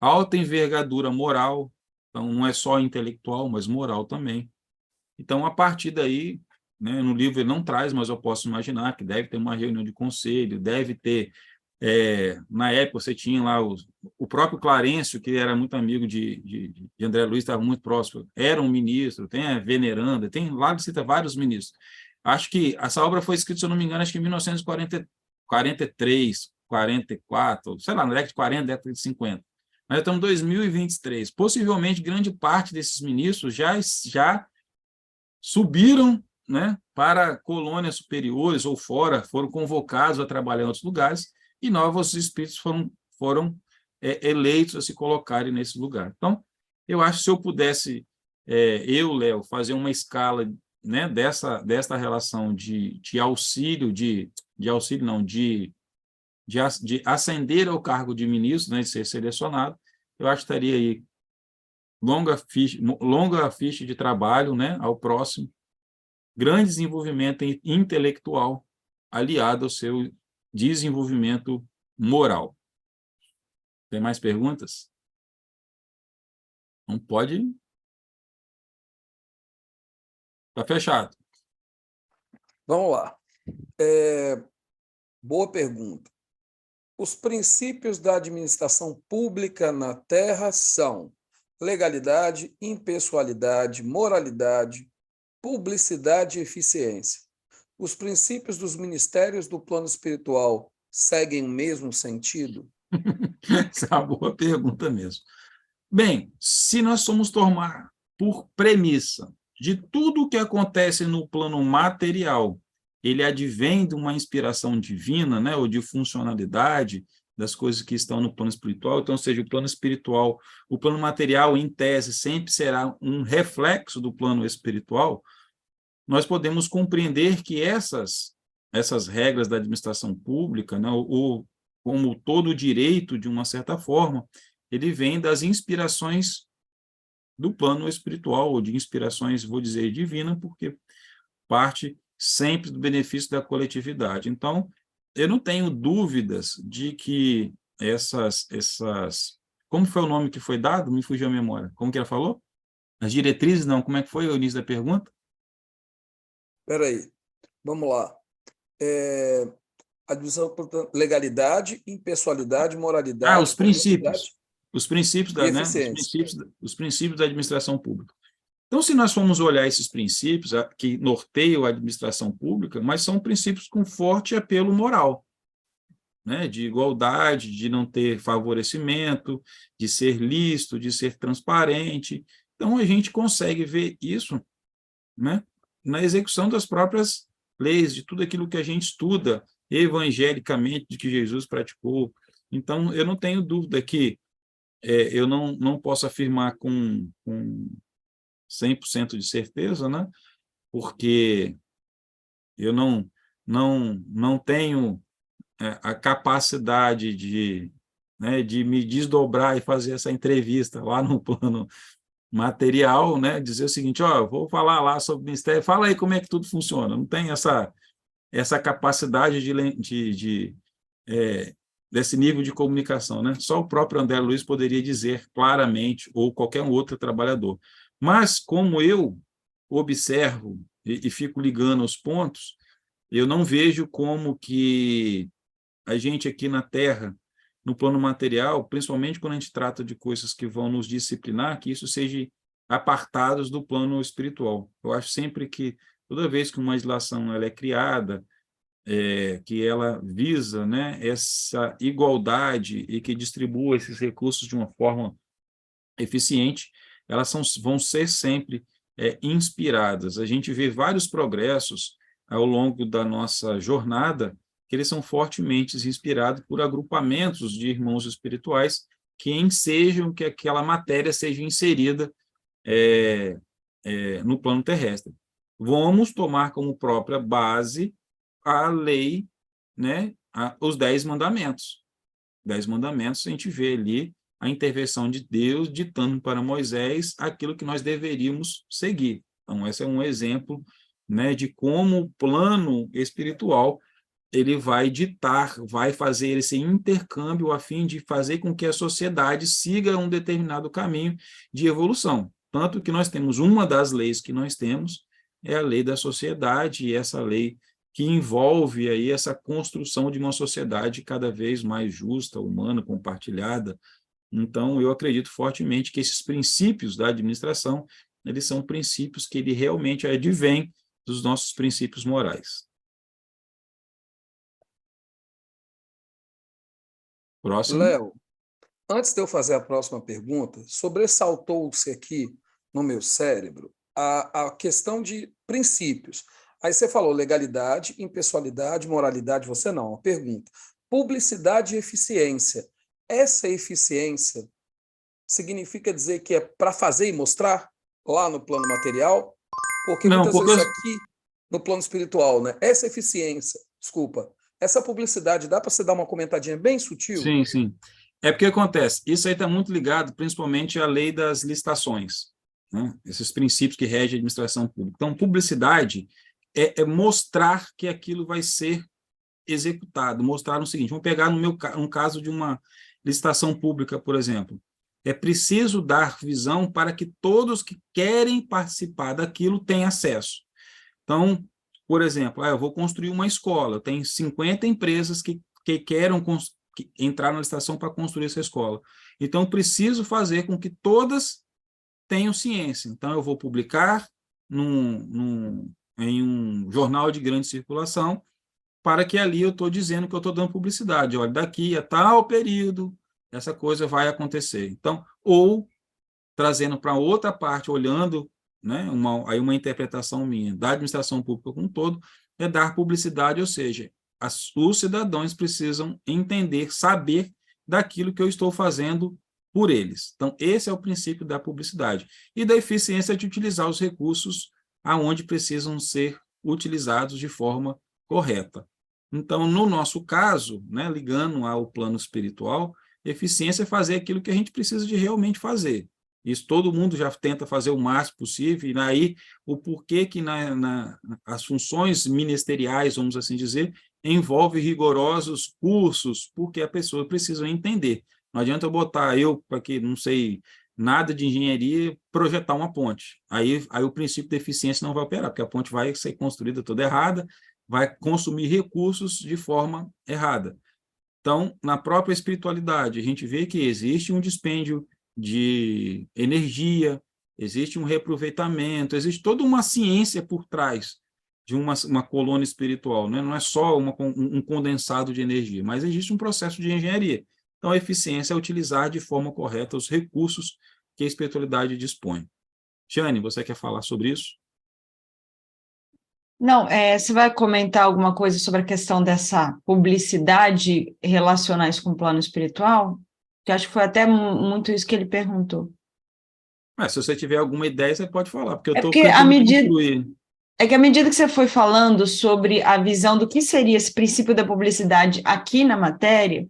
alta envergadura moral, então não é só intelectual, mas moral também. Então, a partir daí, né, no livro ele não traz, mas eu posso imaginar que deve ter uma reunião de conselho, deve ter, na época você tinha lá o próprio Clarencio, que era muito amigo de André Luiz, estava muito próximo, era um ministro, tem a veneranda, lá ele cita vários ministros. Acho que essa obra foi escrita, se eu não me engano, acho que em 1943, 44, sei lá, na década de 40, década de 50. Nós estamos em 2023. Possivelmente, grande parte desses ministros já subiram, né, para colônias superiores ou fora, foram convocados a trabalhar em outros lugares, e novos espíritos foram eleitos a se colocarem nesse lugar. Então, eu acho que se eu pudesse, Léo, fazer uma escala, né, dessa relação de auxílio, de ascender ao cargo de ministro, né, de ser selecionado, eu acho que estaria aí longa ficha de trabalho, né, ao próximo, grande desenvolvimento intelectual aliado ao seu desenvolvimento moral. Tem mais perguntas? Não pode? Está fechado. Vamos lá. Boa pergunta. Os princípios da administração pública na Terra são legalidade, impessoalidade, moralidade, publicidade e eficiência. Os princípios dos ministérios do plano espiritual seguem o mesmo sentido? Essa é uma boa pergunta mesmo. Bem, se nós formos tomar por premissa de tudo o que acontece no plano material, ele advém de uma inspiração divina, né, ou de funcionalidade das coisas que estão no plano espiritual, então, ou seja, o plano espiritual, o plano material, em tese, sempre será um reflexo do plano espiritual, nós podemos compreender que essas regras da administração pública, né, ou como todo o direito, de uma certa forma, ele vem das inspirações do plano espiritual, ou de inspirações, vou dizer, divina, porque parte sempre do benefício da coletividade. Então, eu não tenho dúvidas de que como foi o nome que foi dado? Me fugiu a memória. Como que ela falou? As diretrizes, não. Como é que foi o início da pergunta? Espera aí. Vamos lá. Legalidade, impessoalidade, moralidade, Os princípios. né? Os princípios da administração pública. Então, se nós formos olhar esses princípios que norteiam a administração pública, mas são princípios com forte apelo moral, né? De igualdade, de não ter favorecimento, de ser lícito, de ser transparente. Então, a gente consegue ver isso, né, na execução das próprias leis, de tudo aquilo que a gente estuda evangelicamente, de que Jesus praticou. Então, eu não tenho dúvida que eu não posso afirmar com 100% de certeza, né? Porque eu não tenho a capacidade né, de me desdobrar e fazer essa entrevista lá no plano material, né? Dizer o seguinte, vou falar lá sobre o ministério, fala aí como é que tudo funciona. Não tem essa capacidade desse nível de comunicação, né? Só o próprio André Luiz poderia dizer claramente, ou qualquer outro trabalhador. Mas, como eu observo, e fico ligando os pontos, eu não vejo como que a gente aqui na Terra, no plano material, principalmente quando a gente trata de coisas que vão nos disciplinar, que isso seja apartados do plano espiritual. Eu acho sempre que, toda vez que uma legislação ela é criada, que ela visa, né, essa igualdade e que distribua esses recursos de uma forma eficiente, elas vão ser sempre inspiradas. A gente vê vários progressos ao longo da nossa jornada, que eles são fortemente inspirados por agrupamentos de irmãos espirituais que ensejam que aquela matéria seja inserida no plano terrestre. Vamos tomar como própria base a lei, né, os 10 mandamentos. 10 mandamentos, a gente vê ali a intervenção de Deus ditando para Moisés aquilo que nós deveríamos seguir. Então, esse é um exemplo, né, de como o plano espiritual ele vai ditar, vai fazer esse intercâmbio a fim de fazer com que a sociedade siga um determinado caminho de evolução. Tanto que nós temos uma das leis que nós temos, é a lei da sociedade, e essa lei que envolve aí essa construção de uma sociedade cada vez mais justa, humana, compartilhada. Então, eu acredito fortemente que esses princípios da administração, eles são princípios que ele realmente advêm dos nossos princípios morais. Próximo. Léo, antes de eu fazer a próxima pergunta, sobressaltou-se aqui no meu cérebro a questão de princípios. Aí você falou legalidade, impessoalidade, moralidade, você não. Uma pergunta. Publicidade e eficiência. Essa eficiência significa dizer que é para fazer e mostrar lá no plano material? Porque Não, muitas vezes aqui no plano espiritual, né? Essa eficiência, desculpa, essa publicidade, dá para você dar uma comentadinha bem sutil? Sim, sim. É porque acontece, isso aí está muito ligado principalmente à lei das licitações, né? Esses princípios que regem a administração pública. Então, publicidade é mostrar que aquilo vai ser executado, mostrar o seguinte, vamos pegar um caso de uma licitação pública, por exemplo. É preciso dar visão para que todos que querem participar daquilo tenham acesso. Então, por exemplo, eu vou construir uma escola, tem 50 empresas que querem entrar na licitação para construir essa escola. Então, preciso fazer com que todas tenham ciência. Então, eu vou publicar em um jornal de grande circulação, para que ali eu estou dizendo que eu estou dando publicidade. Olha, daqui a tal período, essa coisa vai acontecer. Então, ou trazendo para outra parte, olhando, né, uma interpretação minha da administração pública como um todo, é dar publicidade, ou seja, os cidadãos precisam entender, saber daquilo que eu estou fazendo por eles. Então, esse é o princípio da publicidade. E da eficiência de utilizar os recursos aonde precisam ser utilizados de forma correta. Então, no nosso caso, né, ligando ao plano espiritual, eficiência é fazer aquilo que a gente precisa de realmente fazer. Isso todo mundo já tenta fazer o máximo possível, e aí o porquê que as funções ministeriais, vamos assim dizer, envolve rigorosos cursos, porque a pessoa precisa entender. Não adianta eu botar para que não sei nada de engenharia, projetar uma ponte. Aí o princípio de eficiência não vai operar, porque a ponte vai ser construída toda errada, vai consumir recursos de forma errada. Então, na própria espiritualidade, a gente vê que existe um dispêndio de energia, existe um reaproveitamento, existe toda uma ciência por trás de uma colônia espiritual, né? Não é só um condensado de energia, mas existe um processo de engenharia. Então, a eficiência é utilizar de forma correta os recursos que a espiritualidade dispõe. Jane, você quer falar sobre isso? Não, você vai comentar alguma coisa sobre a questão dessa publicidade relacionar isso com o plano espiritual? Que acho que foi até muito isso que ele perguntou. Se você tiver alguma ideia, você pode falar, porque eu estou porque tentando concluir. É que à medida que você foi falando sobre a visão do que seria esse princípio da publicidade aqui na matéria,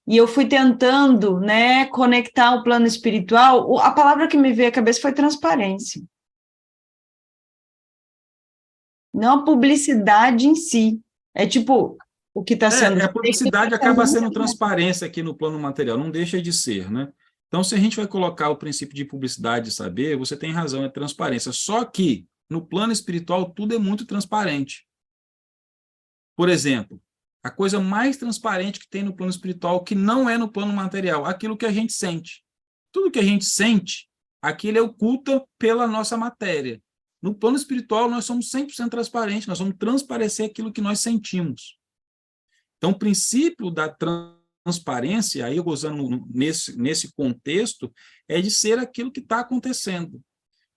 e eu fui tentando, né, conectar o plano espiritual, a palavra que me veio à cabeça foi transparência. Não a publicidade em si. É tipo, o que está sendo... A publicidade acaba sendo transparência aqui no plano material, não deixa de ser, né? Então, se a gente vai colocar o princípio de publicidade e saber, você tem razão, é transparência. Só que no plano espiritual, tudo é muito transparente. Por exemplo, a coisa mais transparente que tem no plano espiritual, que não é no plano material, aquilo que a gente sente. Tudo que a gente sente, aquilo é oculta pela nossa matéria. No plano espiritual, nós somos 100% transparentes, nós vamos transparecer aquilo que nós sentimos. Então, o princípio da transparência, aí usando nesse contexto, é de ser aquilo que está acontecendo.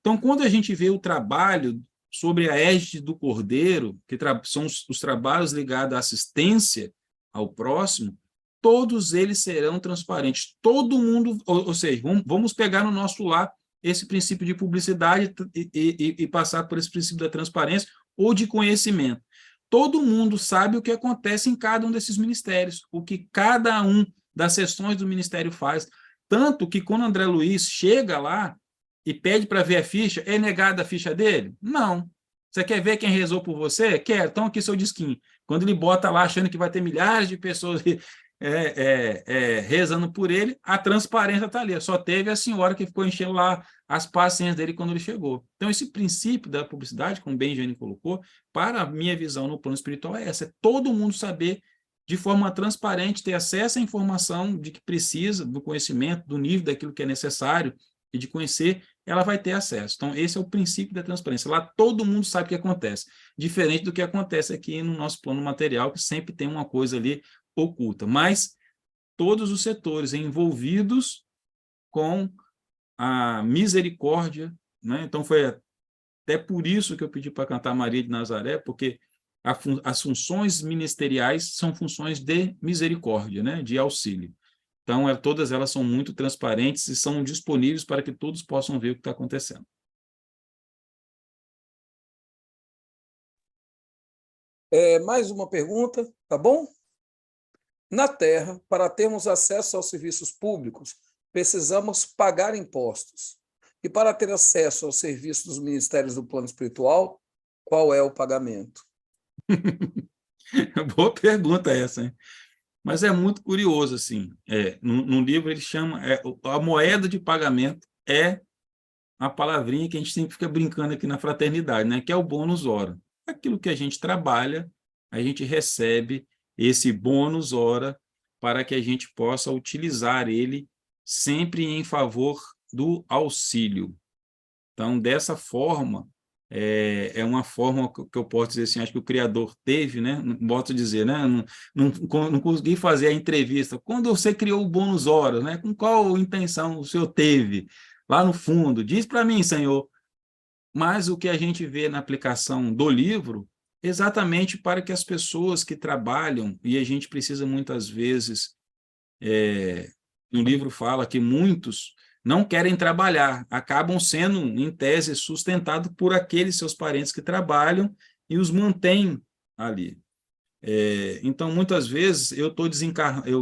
Então, quando a gente vê o trabalho sobre a égide do Cordeiro, que são os trabalhos ligados à assistência ao próximo, todos eles serão transparentes. Todo mundo, ou seja, vamos pegar no nosso lar esse princípio de publicidade e passar por esse princípio da transparência ou de conhecimento. Todo mundo sabe o que acontece em cada um desses ministérios, o que cada um das sessões do ministério faz. Tanto que quando André Luiz chega lá e pede para ver a ficha, é negada a ficha dele? Não. Você quer ver quem rezou por você? Quer. Então aqui seu disquinho. Quando ele bota lá achando que vai ter milhares de pessoas rezando por ele, a transparência está ali. Só teve a senhora que ficou enchendo lá as passinhas dele quando ele chegou. Então, esse princípio da publicidade, como bem Jane colocou, para a minha visão no plano espiritual é essa: é todo mundo saber de forma transparente, ter acesso à informação de que precisa, do conhecimento, do nível daquilo que é necessário e de conhecer, ela vai ter acesso. Então, esse é o princípio da transparência. Lá todo mundo sabe o que acontece, diferente do que acontece aqui no nosso plano material, que sempre tem uma coisa ali oculta, mas todos os setores envolvidos com a misericórdia, né? Então foi até por isso que eu pedi para cantar Maria de Nazaré, porque as funções ministeriais são funções de misericórdia, né? De auxílio. Então, todas elas são muito transparentes e são disponíveis para que todos possam ver o que está acontecendo. Mais uma pergunta, tá bom? Na Terra, para termos acesso aos serviços públicos, precisamos pagar impostos. E para ter acesso aos serviços dos ministérios do plano espiritual, qual é o pagamento? Boa pergunta essa, hein? Mas é muito curioso, assim. No livro ele chama... a moeda de pagamento é a palavrinha que a gente sempre fica brincando aqui na fraternidade, né? Que é o bônus hora. Aquilo que a gente trabalha, a gente recebe esse bônus hora para que a gente possa utilizar ele sempre em favor do auxílio. Então, dessa forma, é uma forma que eu posso dizer assim, acho que o Criador teve, né? Não posso dizer, né? Não consegui fazer a entrevista. Quando você criou o bônus horas, né? Com qual intenção o senhor teve? Lá no fundo, diz para mim, Senhor. Mas o que a gente vê na aplicação do livro, exatamente para que as pessoas que trabalham, e a gente precisa muitas vezes, no livro fala que muitos não querem trabalhar, acabam sendo, em tese, sustentados por aqueles seus parentes que trabalham e os mantêm ali. Então, muitas vezes, eu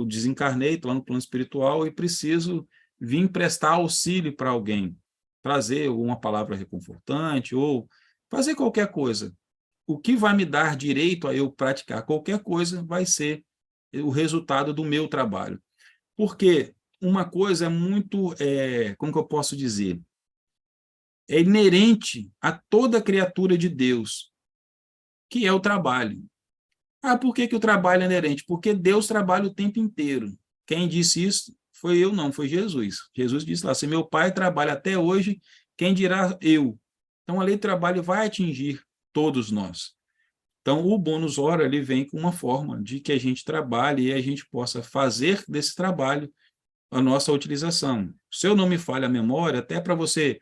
desencarnei, estou lá no plano espiritual e preciso vir prestar auxílio para alguém, trazer uma palavra reconfortante ou fazer qualquer coisa. O que vai me dar direito a eu praticar qualquer coisa vai ser o resultado do meu trabalho. Porque uma coisa é muito, como que eu posso dizer? É inerente a toda criatura de Deus, que é o trabalho. Por que o trabalho é inerente? Porque Deus trabalha o tempo inteiro. Quem disse isso foi eu, não, foi Jesus. Jesus disse lá, se meu pai trabalha até hoje, quem dirá eu? Então, a lei do trabalho vai atingir todos nós. Então, o bônus hora ele vem com uma forma de que a gente trabalhe e a gente possa fazer desse trabalho a nossa utilização. Se eu não me falha a memória, até para você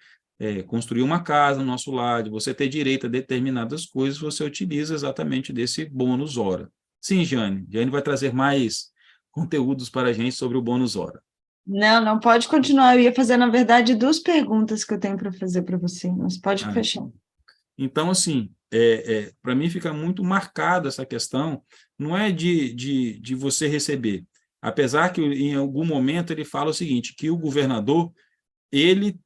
construir uma casa no nosso lado, você ter direito a determinadas coisas, você utiliza exatamente desse bônus hora. Sim, Jane. Jane vai trazer mais conteúdos para a gente sobre o bônus hora. Não pode continuar. Eu ia fazer, na verdade, 2 perguntas que eu tenho para fazer para você, mas pode fechar. Então, assim, para mim fica muito marcada essa questão, não é de você receber. Apesar que, em algum momento, ele fala o seguinte, que o governador, ele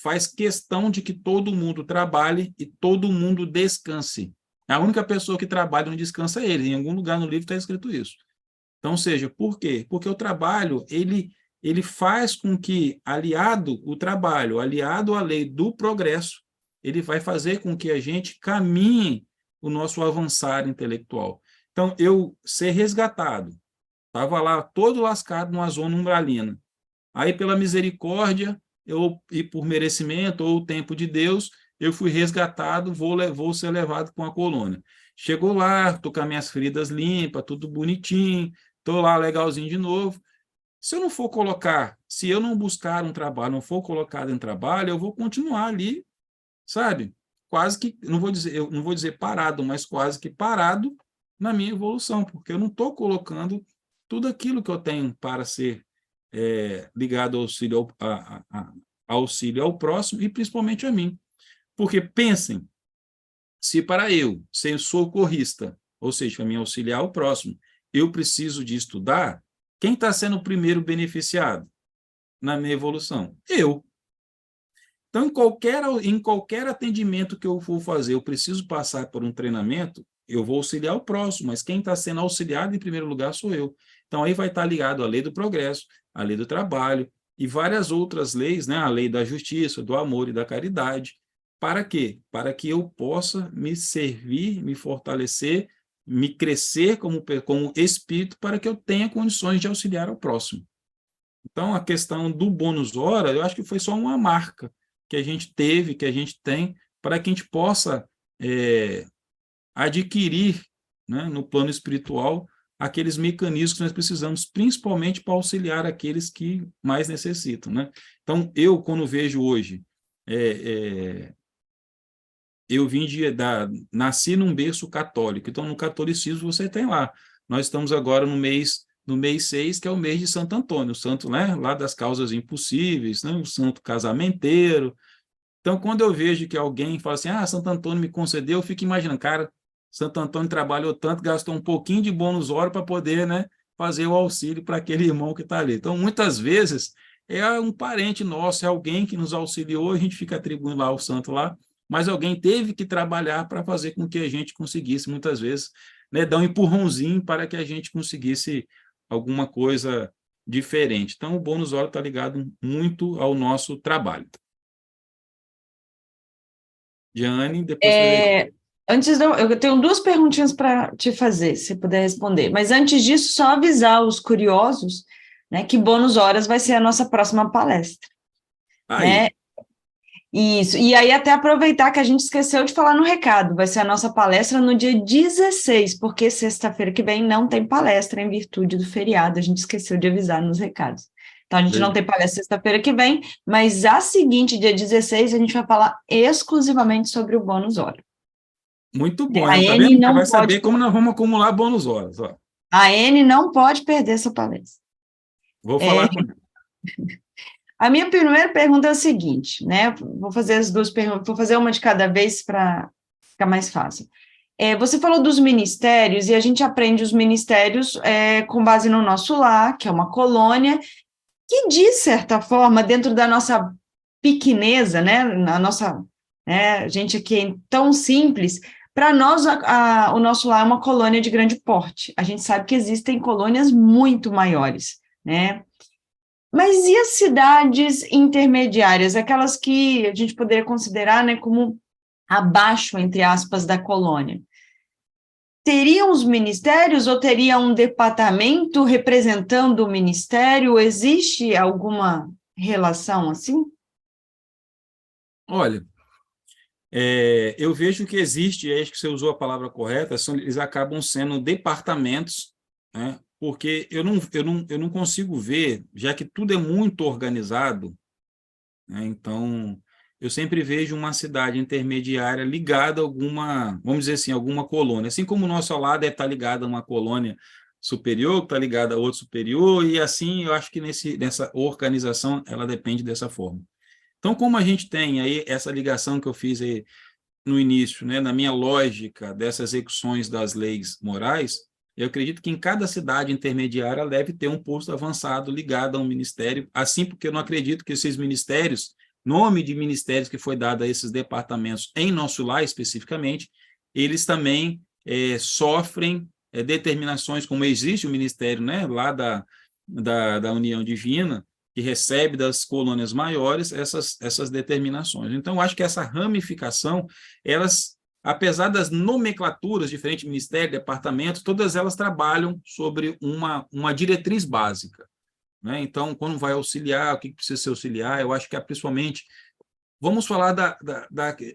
faz questão de que todo mundo trabalhe e todo mundo descanse. A única pessoa que trabalha e não descansa é ele. Em algum lugar no livro está escrito isso. Então, ou seja, por quê? Porque o trabalho, ele faz com que, aliado à lei do progresso, ele vai fazer com que a gente caminhe o nosso avançar intelectual. Então, eu ser resgatado, estava lá todo lascado numa zona umbralina. Aí, pela misericórdia, e por merecimento, ou o tempo de Deus, eu fui resgatado, vou ser levado com a colônia. Chegou lá, estou com as minhas feridas limpas, tudo bonitinho, estou lá legalzinho de novo. Se eu não for colocar, se eu não buscar um trabalho, não for colocado em trabalho, eu vou continuar ali, sabe? Quase que, eu não vou dizer parado, mas quase que parado na minha evolução, porque eu não estou colocando tudo aquilo que eu tenho para ser ligado ao auxílio ao próximo e principalmente a mim. Porque pensem, se para eu ser socorrista, ou seja, para mim auxiliar o próximo, eu preciso de estudar, quem está sendo o primeiro beneficiado na minha evolução? Eu. Então, em qualquer atendimento que eu for fazer, eu preciso passar por um treinamento, eu vou auxiliar o próximo, mas quem está sendo auxiliado em primeiro lugar sou eu. Então, aí vai estar ligado à lei do progresso, à lei do trabalho e várias outras leis, né? A lei da justiça, do amor e da caridade. Para quê? Para que eu possa me servir, me fortalecer, me crescer como espírito, para que eu tenha condições de auxiliar ao próximo. Então, a questão do bônus hora, eu acho que foi só uma marca que a gente teve, que a gente tem, para que a gente possa adquirir, né, no plano espiritual, aqueles mecanismos que nós precisamos, principalmente para auxiliar aqueles que mais necessitam, né? Então, eu, quando vejo hoje, eu nasci num berço católico, então no catolicismo você tem lá, nós estamos agora no mês 6, que é o mês de Santo Antônio, o santo, né, lá das causas impossíveis, né, o santo casamenteiro. Então, quando eu vejo que alguém fala assim, Santo Antônio me concedeu, eu fico imaginando, cara, Santo Antônio trabalhou tanto, gastou um pouquinho de bônus hora para poder, né, fazer o auxílio para aquele irmão que está ali. Então, muitas vezes, é um parente nosso, é alguém que nos auxiliou, a gente fica atribuindo lá o santo lá, mas alguém teve que trabalhar para fazer com que a gente conseguisse, muitas vezes, né, dar um empurrãozinho para que a gente conseguisse alguma coisa diferente. Então, o bônus hora está ligado muito ao nosso trabalho. Jane, depois Frederico. Eu tenho duas perguntinhas para te fazer, se puder responder. Mas antes disso, só avisar os curiosos, né, que bônus horas vai ser a nossa próxima palestra. Aí. Né? Isso. E aí, até aproveitar que a gente esqueceu de falar no recado, vai ser a nossa palestra no dia 16, porque sexta-feira que vem não tem palestra em virtude do feriado, a gente esqueceu de avisar nos recados. Então, a gente não tem palestra sexta-feira que vem, mas a seguinte, dia 16, a gente vai falar exclusivamente sobre o bônus hora. Muito bom, A tá N vendo? não Vai pode... saber como nós vamos acumular bônus horas. Ó. A N não pode perder essa palestra. Vou falar com ela. A minha primeira pergunta é a seguinte, né? Vou fazer as duas perguntas, vou fazer uma de cada vez para ficar mais fácil. Você falou dos ministérios, e a gente aprende os ministérios com base no nosso lar, que é uma colônia, que, de certa forma, dentro da nossa pequeneza, né? Na nossa, né, gente aqui é tão simples, para nós o nosso lar é uma colônia de grande porte. A gente sabe que existem colônias muito maiores, né? Mas e as cidades intermediárias, aquelas que a gente poderia considerar, né, como abaixo, entre aspas, da colônia? Teriam os ministérios ou teria um departamento representando o ministério? Existe alguma relação assim? Olha, eu vejo que existe, acho que você usou a palavra correta, eles acabam sendo departamentos, né? Porque eu não consigo ver, já que tudo é muito organizado, né? Então, eu sempre vejo uma cidade intermediária ligada a alguma, vamos dizer assim, alguma colônia. Assim como o nosso lado deve estar ligado a uma colônia superior, que está ligada a outro superior, e assim eu acho que nessa organização ela depende dessa forma. Então, como a gente tem aí essa ligação que eu fiz aí no início, né, na minha lógica dessas execuções das leis morais, eu acredito que em cada cidade intermediária ela deve ter um posto avançado ligado a um ministério, assim porque eu não acredito que esses ministérios, nome de ministérios que foi dado a esses departamentos em nosso lar especificamente, eles também sofrem determinações, como existe o ministério, né, lá da União Divina, que recebe das colônias maiores essas determinações. Então, eu acho que essa ramificação, elas, apesar das nomenclaturas, diferentes ministérios, departamentos, todas elas trabalham sobre uma diretriz básica, né? Então, quando vai auxiliar, o que precisa ser auxiliar, eu acho que é principalmente. Vamos falar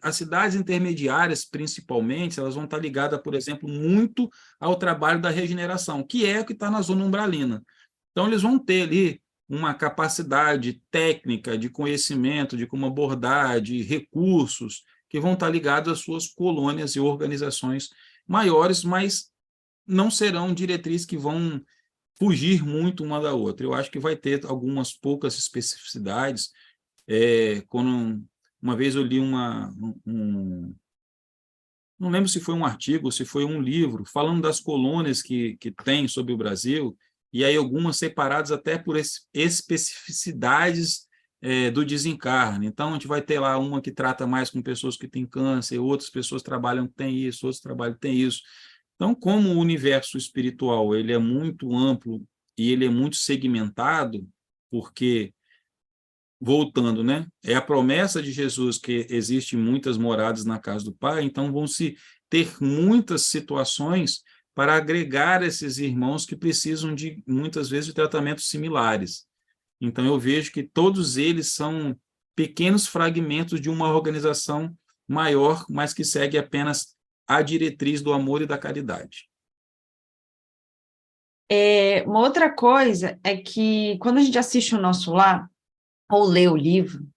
as cidades intermediárias, principalmente, elas vão estar ligadas, por exemplo, muito ao trabalho da regeneração, que é o que está na zona umbralina. Então, eles vão ter ali uma capacidade técnica de conhecimento, de como abordar, de recursos, que vão estar ligados às suas colônias e organizações maiores, mas não serão diretrizes que vão fugir muito uma da outra. Eu acho que vai ter algumas poucas especificidades. Quando uma vez eu li não lembro se foi um artigo ou se foi um livro, falando das colônias que tem sobre o Brasil, e aí algumas separadas até por especificidades do desencarne. Então, a gente vai ter lá uma que trata mais com pessoas que têm câncer, outras pessoas trabalham que têm isso, outros trabalham que têm isso. Então, como o universo espiritual ele é muito amplo e ele é muito segmentado, porque voltando, né? É a promessa de Jesus que existem muitas moradas na casa do Pai, então vão se ter muitas situações para agregar esses irmãos que precisam de, muitas vezes, de tratamentos similares. Então, eu vejo que todos eles são pequenos fragmentos de uma organização maior, mas que segue apenas a diretriz do amor e da caridade. Uma outra coisa é que, quando a gente assiste o Nosso Lar, ou lê o livro,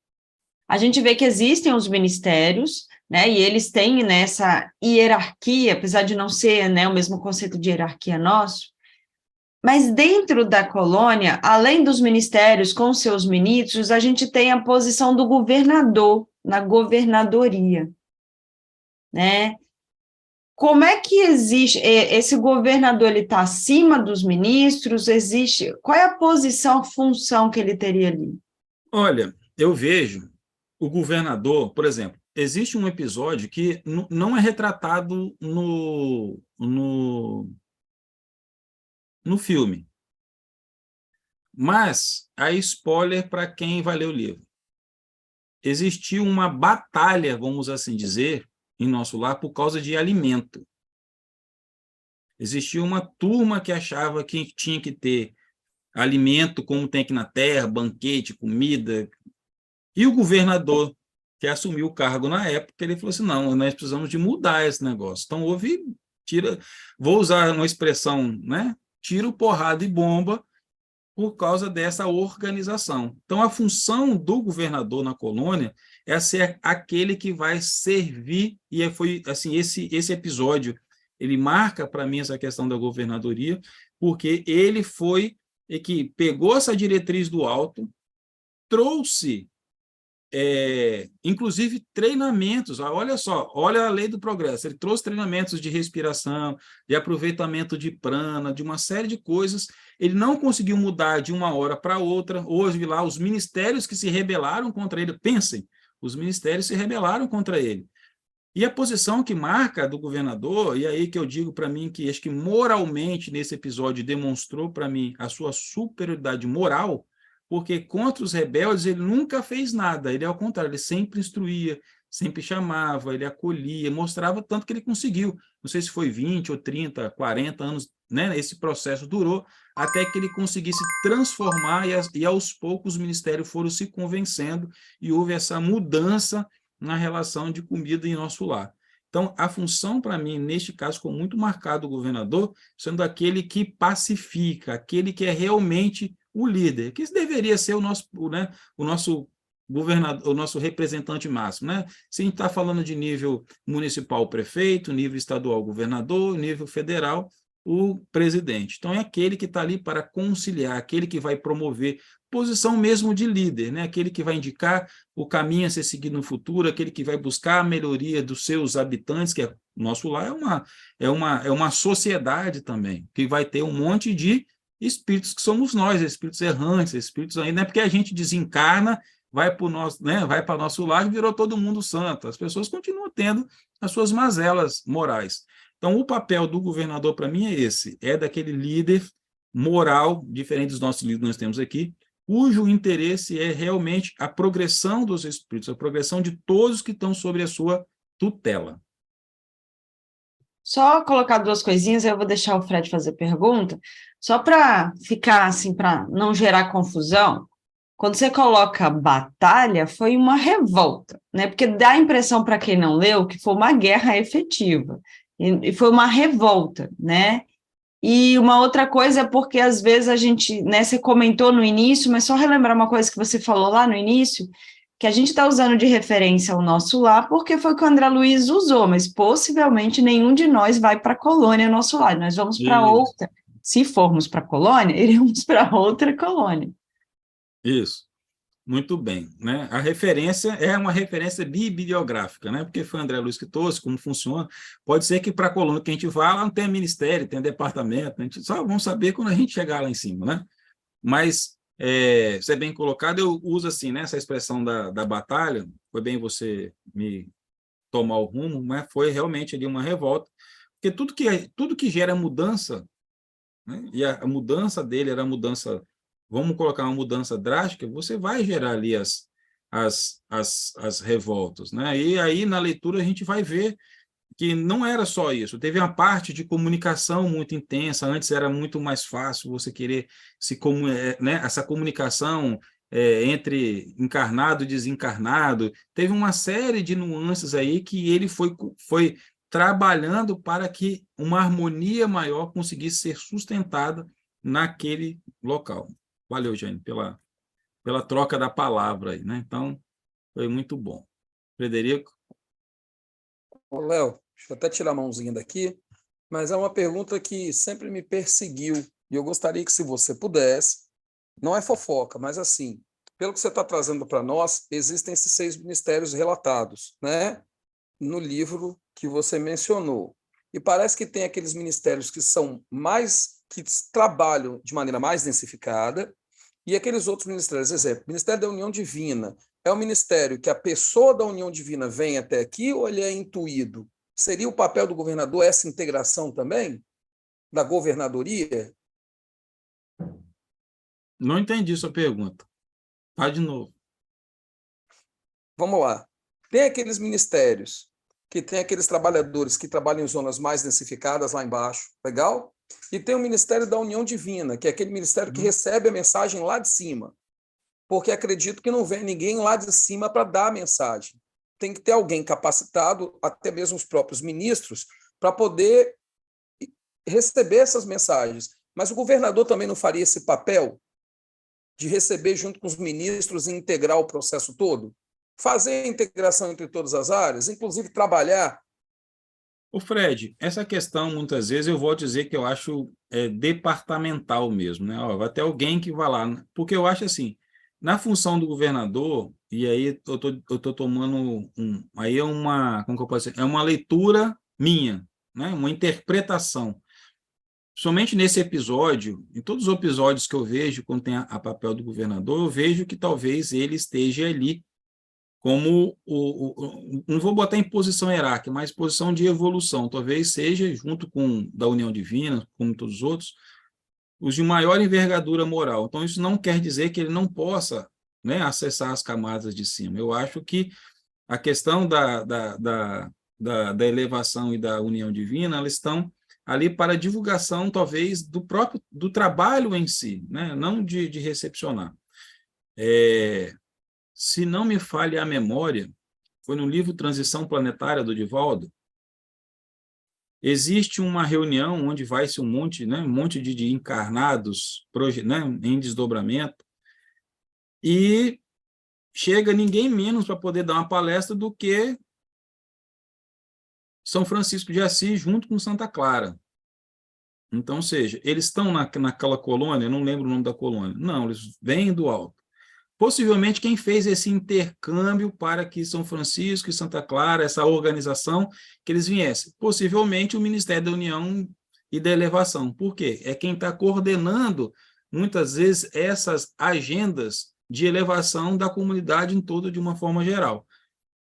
a gente vê que existem os ministérios, né, e eles têm nessa hierarquia, apesar de não ser, né, o mesmo conceito de hierarquia nosso, mas dentro da colônia, além dos ministérios com seus ministros, a gente tem a posição do governador, na governadoria, né? Como é que existe, esse governador, ele está acima dos ministros, existe, qual é a posição, a função que ele teria ali? Olha, eu vejo o governador, por exemplo, existe um episódio que não é retratado no filme, mas há spoiler para quem vai ler o livro. Existiu uma batalha, vamos assim dizer, em Nosso Lar por causa de alimento. Existia uma turma que achava que tinha que ter alimento como tem aqui na terra, banquete, comida. E o governador, que assumiu o cargo na época, ele falou assim, não, nós precisamos de mudar esse negócio. Então, vou usar uma expressão, né? Tiro, porrada e bomba por causa dessa organização. Então, a função do governador na colônia é ser aquele que vai servir, e foi assim, esse episódio, ele marca para mim essa questão da governadoria, porque ele foi que pegou essa diretriz do alto, trouxe inclusive treinamentos, olha só, olha a lei do progresso, ele trouxe treinamentos de respiração, de aproveitamento de prana, de uma série de coisas, ele não conseguiu mudar de uma hora para outra, hoje lá os ministérios que se rebelaram contra ele, pensem, os ministérios se rebelaram contra ele, e a posição que marca do governador, e aí que eu digo para mim que acho que moralmente nesse episódio demonstrou para mim a sua superioridade moral, porque contra os rebeldes ele nunca fez nada, ele ao contrário, ele sempre instruía, sempre chamava, ele acolhia, mostrava tanto que ele conseguiu, não sei se foi 20 ou 30, 40 anos, né, esse processo durou, até que ele conseguisse transformar e aos poucos os ministérios foram se convencendo e houve essa mudança na relação de comida em Nosso Lar. Então, a função, para mim, neste caso, ficou muito marcado o governador, sendo aquele que pacifica, aquele que é realmente o líder, que deveria ser o nosso governador, o nosso representante máximo, né? Se a gente está falando de nível municipal, prefeito, nível estadual, governador, nível federal, o presidente. Então, é aquele que está ali para conciliar, aquele que vai promover posição mesmo de líder, né? Aquele que vai indicar o caminho a ser seguido no futuro, aquele que vai buscar a melhoria dos seus habitantes, que Nosso Lar é uma sociedade também, que vai ter um monte de espíritos que somos nós, espíritos errantes, espíritos ainda, não é porque a gente desencarna, vai para o nosso, né, vai para Nosso Lar e virou todo mundo santo. As pessoas continuam tendo as suas mazelas morais. Então, o papel do governador, para mim, é esse, é daquele líder moral, diferente dos nossos líderes que nós temos aqui, cujo interesse é realmente a progressão dos espíritos, a progressão de todos que estão sob a sua tutela. Só colocar duas coisinhas, aí eu vou deixar o Fred fazer pergunta, só para ficar assim, para não gerar confusão. Quando você coloca batalha, foi uma revolta, né? Porque dá a impressão para quem não leu que foi uma guerra efetiva, e foi uma revolta, né? E uma outra coisa é porque às vezes a gente, né, você comentou no início, mas só relembrar uma coisa que você falou lá no início, que a gente está usando de referência o nosso lar, porque foi o que o André Luiz usou, mas possivelmente nenhum de nós vai para a colônia nosso lar, nós vamos para Isso, outra. Se formos para a colônia, iremos para outra colônia. isso. Muito bem, né? A referência é uma referência bibliográfica, né? Porque foi o André Luiz que trouxe, como funciona. Pode ser que para a coluna que a gente vá, lá não tenha ministério, tem departamento, a gente só vamos saber quando a gente chegar lá em cima, né? Mas, isso é bem colocado, eu uso assim, né? Essa expressão da batalha, foi bem você me tomar o rumo, mas foi realmente ali uma revolta, porque tudo que gera mudança, né? E a mudança dele era mudança, vamos colocar uma mudança drástica, você vai gerar ali as revoltas, né? E aí, na leitura, a gente vai ver que não era só isso, teve uma parte de comunicação muito intensa, antes era muito mais fácil você querer né? Essa comunicação entre encarnado e desencarnado, teve uma série de nuances aí que ele foi trabalhando para que uma harmonia maior conseguisse ser sustentada naquele local. Valeu, Jane, pela troca da palavra aí, né? Então, foi muito bom. Frederico? Ô, Léo, deixa eu até tirar a mãozinha daqui, mas é uma pergunta que sempre me perseguiu, e eu gostaria que, se você pudesse, não é fofoca, mas assim, pelo que você está trazendo para nós, existem esses 6 ministérios relatados, né, no livro que você mencionou. E parece que tem aqueles ministérios que são mais, que trabalham de maneira mais densificada, e aqueles outros ministérios, exemplo, Ministério da União Divina, é um ministério que a pessoa da União Divina vem até aqui ou ele é intuído? Seria o papel do governador essa integração também? Da governadoria? Não entendi sua pergunta. Faz de novo. Vamos lá. Tem aqueles ministérios que tem aqueles trabalhadores que trabalham em zonas mais densificadas lá embaixo, legal? E tem o Ministério da União Divina, que é aquele ministério que recebe a mensagem lá de cima, porque acredito que não vem ninguém lá de cima para dar a mensagem. Tem que ter alguém capacitado, até mesmo os próprios ministros, para poder receber essas mensagens. Mas o governador também não faria esse papel de receber junto com os ministros e integrar o processo todo? Fazer a integração entre todas as áreas, inclusive trabalhar. O Fred, essa questão, muitas vezes, eu vou dizer que eu acho departamental mesmo, né? Ó, vai ter alguém que vai lá, porque eu acho assim, na função do governador, e aí eu tô tomando aí é uma, como que eu posso dizer? É uma leitura minha, né? Uma interpretação. Somente nesse episódio, em todos os episódios que eu vejo, quando tem a papel do governador, eu vejo que talvez ele esteja ali como não vou botar em posição hierárquica, mas posição de evolução, talvez seja, junto com da União Divina, como todos os outros, os de maior envergadura moral. Então, isso não quer dizer que ele não possa, né, acessar as camadas de cima. Eu acho que a questão da elevação e da União Divina, elas estão ali para divulgação, talvez, do trabalho em si, né, não de recepcionar. Se não me falha a memória, foi no livro Transição Planetária do Divaldo, existe uma reunião onde vai-se um monte, né, um monte de encarnados, né, em desdobramento, e chega ninguém menos para poder dar uma palestra do que São Francisco de Assis junto com Santa Clara. Então, ou seja, eles estão naquela colônia, eu não lembro o nome da colônia, não, eles vêm do alto. Possivelmente quem fez esse intercâmbio para que São Francisco e Santa Clara, essa organização, que eles viessem. Possivelmente o Ministério da União e da Elevação. Por quê? É quem está coordenando, muitas vezes, essas agendas de elevação da comunidade em toda de uma forma geral.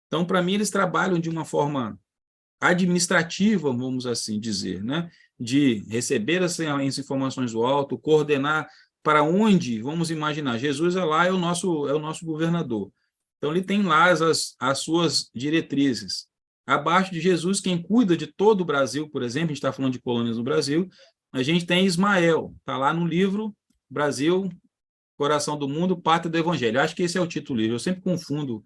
Então, para mim, eles trabalham de uma forma administrativa, vamos assim dizer, né? De receber as informações do alto, coordenar para onde, vamos imaginar, Jesus é lá, é o nosso governador. Então, ele tem lá as suas diretrizes. Abaixo de Jesus, quem cuida de todo o Brasil, por exemplo, a gente está falando de colônias no Brasil, a gente tem Ismael, está lá no livro Brasil, Coração do Mundo, Pátria do Evangelho. Acho que esse é o título do livro, eu sempre confundo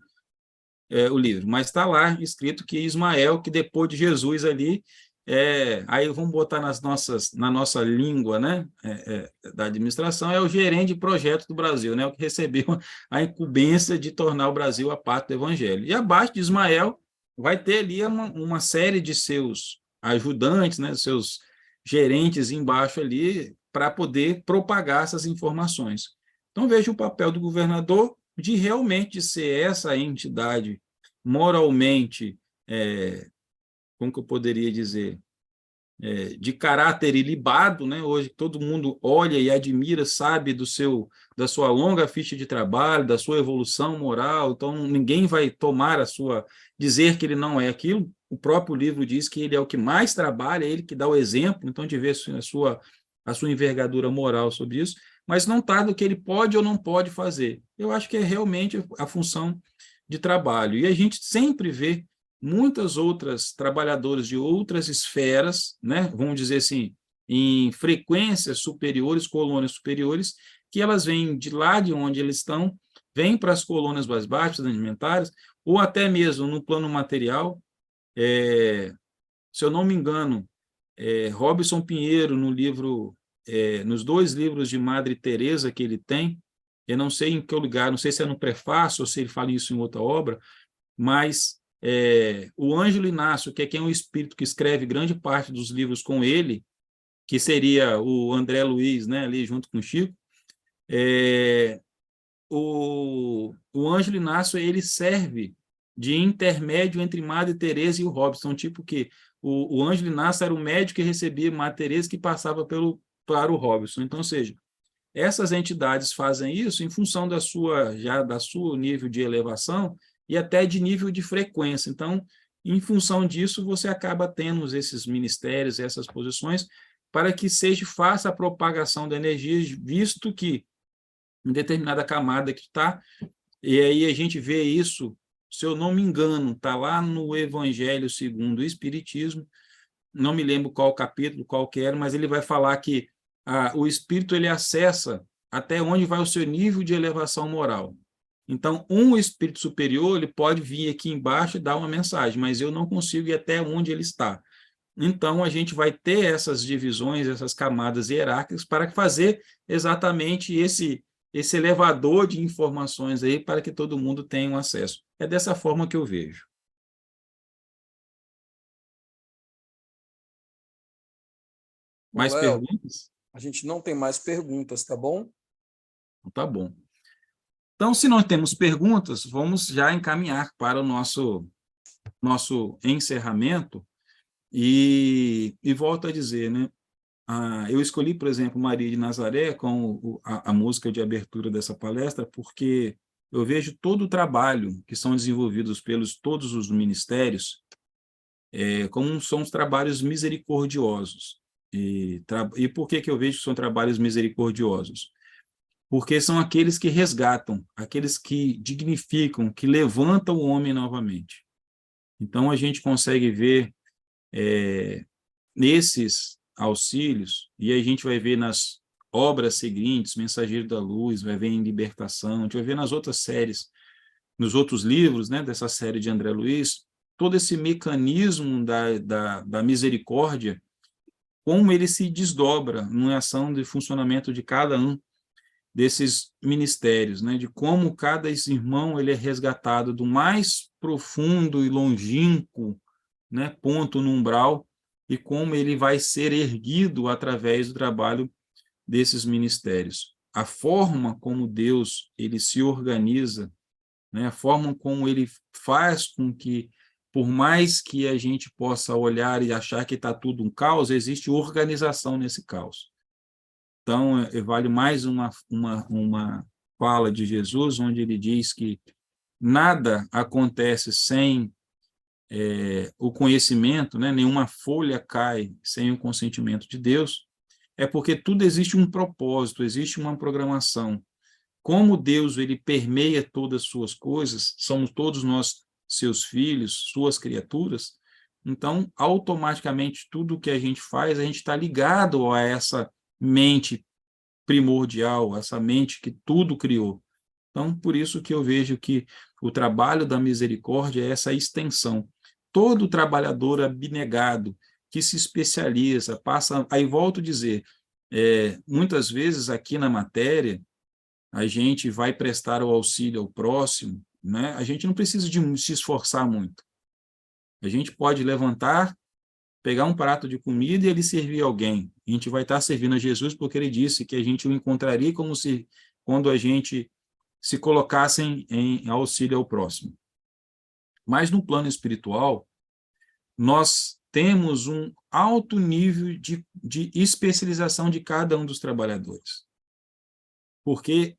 o livro, mas está lá escrito que Ismael, que depois de Jesus ali, aí vamos botar na nossa língua, né, da administração, é o gerente de projeto do Brasil, né, o que recebeu a incumbência de tornar o Brasil a pátria do Evangelho. E abaixo de Ismael vai ter ali uma série de seus ajudantes, né, seus gerentes embaixo ali, para poder propagar essas informações. Então, veja o papel do governador de realmente ser essa entidade moralmente, como que eu poderia dizer, de caráter ilibado, né? Hoje todo mundo olha e admira, sabe da sua longa ficha de trabalho, da sua evolução moral, então ninguém vai dizer que ele não é aquilo. O próprio livro diz que ele é o que mais trabalha, é ele que dá o exemplo, então de ver a sua envergadura moral sobre isso, mas não está do que ele pode ou não pode fazer. Eu acho que é realmente a função de trabalho. E a gente sempre vê muitas outras trabalhadoras de outras esferas, né, vamos dizer assim, em frequências superiores, colônias superiores, que elas vêm de lá de onde eles estão, vêm para as colônias mais baixas, alimentares, ou até mesmo no plano material. Se eu não me engano, Robson Pinheiro, nos 2 livros de Madre Teresa que ele tem, eu não sei em que lugar, não sei se é no prefácio ou se ele fala isso em outra obra, mas o Ângelo Inácio, que é quem é o espírito que escreve grande parte dos livros com ele, que seria o André Luiz, né, ali junto com o Chico, o Ângelo Inácio, ele serve de intermédio entre Madre Teresa e o Robson, tipo que o Ângelo Inácio era o médico que recebia Madre Teresa, que passava para o Robson. Então, ou seja, essas entidades fazem isso em função da sua nível de elevação e até de nível de frequência. Então, em função disso, você acaba tendo esses ministérios, essas posições, para que faça a propagação da energia, visto que em determinada camada que está, e aí a gente vê isso, se eu não me engano, está lá no Evangelho segundo o Espiritismo, não me lembro qual capítulo, qual que era, mas ele vai falar que o espírito ele acessa até onde vai o seu nível de elevação moral. Então, um espírito superior ele pode vir aqui embaixo e dar uma mensagem, mas eu não consigo ir até onde ele está. Então, a gente vai ter essas divisões, essas camadas hierárquicas para fazer exatamente esse elevador de informações aí para que todo mundo tenha um acesso. É dessa forma que eu vejo. Mais Léo, perguntas? a gente não tem mais perguntas, tá bom? Tá bom. Então, se não temos perguntas, vamos já encaminhar para o nosso encerramento e volto a dizer, né? Eu escolhi, por exemplo, Maria de Nazaré com a música de abertura dessa palestra, porque eu vejo todo o trabalho que são desenvolvidos pelos todos os ministérios como são os trabalhos misericordiosos. E por que eu vejo que são trabalhos misericordiosos? Porque são aqueles que resgatam, aqueles que dignificam, que levantam o homem novamente. Então, a gente consegue ver nesses auxílios, e a gente vai ver nas obras seguintes, Mensageiro da Luz, vai ver em Libertação, a gente vai ver nas outras séries, nos outros livros, né, dessa série de André Luiz, todo esse mecanismo da misericórdia, como ele se desdobra numa ação de funcionamento de cada um desses ministérios, né, de como cada irmão ele é resgatado do mais profundo e longínquo, né, ponto no umbral, e como ele vai ser erguido através do trabalho desses ministérios. A forma como Deus ele se organiza, né, a forma como ele faz com que, por mais que a gente possa olhar e achar que está tudo um caos, existe organização nesse caos. Então, vale mais uma fala de Jesus, onde ele diz que nada acontece sem o conhecimento, né? Nenhuma folha cai sem o consentimento de Deus. é porque tudo existe um propósito, existe uma programação. Como Deus ele permeia todas as suas coisas, somos todos nós seus filhos, suas criaturas, então, automaticamente, tudo que a gente faz, a gente está ligado a essa mente primordial, essa mente que tudo criou. Então, por isso que eu vejo que o trabalho da misericórdia é essa extensão. Todo trabalhador abnegado que se especializa, passa... Aí volto a dizer, muitas vezes aqui na matéria, a gente vai prestar o auxílio ao próximo, né? A gente não precisa de se esforçar muito. A gente pode levantar, pegar um prato de comida e ele servir alguém. A gente vai estar servindo a Jesus porque ele disse que a gente o encontraria como se quando a gente se colocasse em auxílio ao próximo. Mas no plano espiritual, nós temos um alto nível de especialização de cada um dos trabalhadores. Porque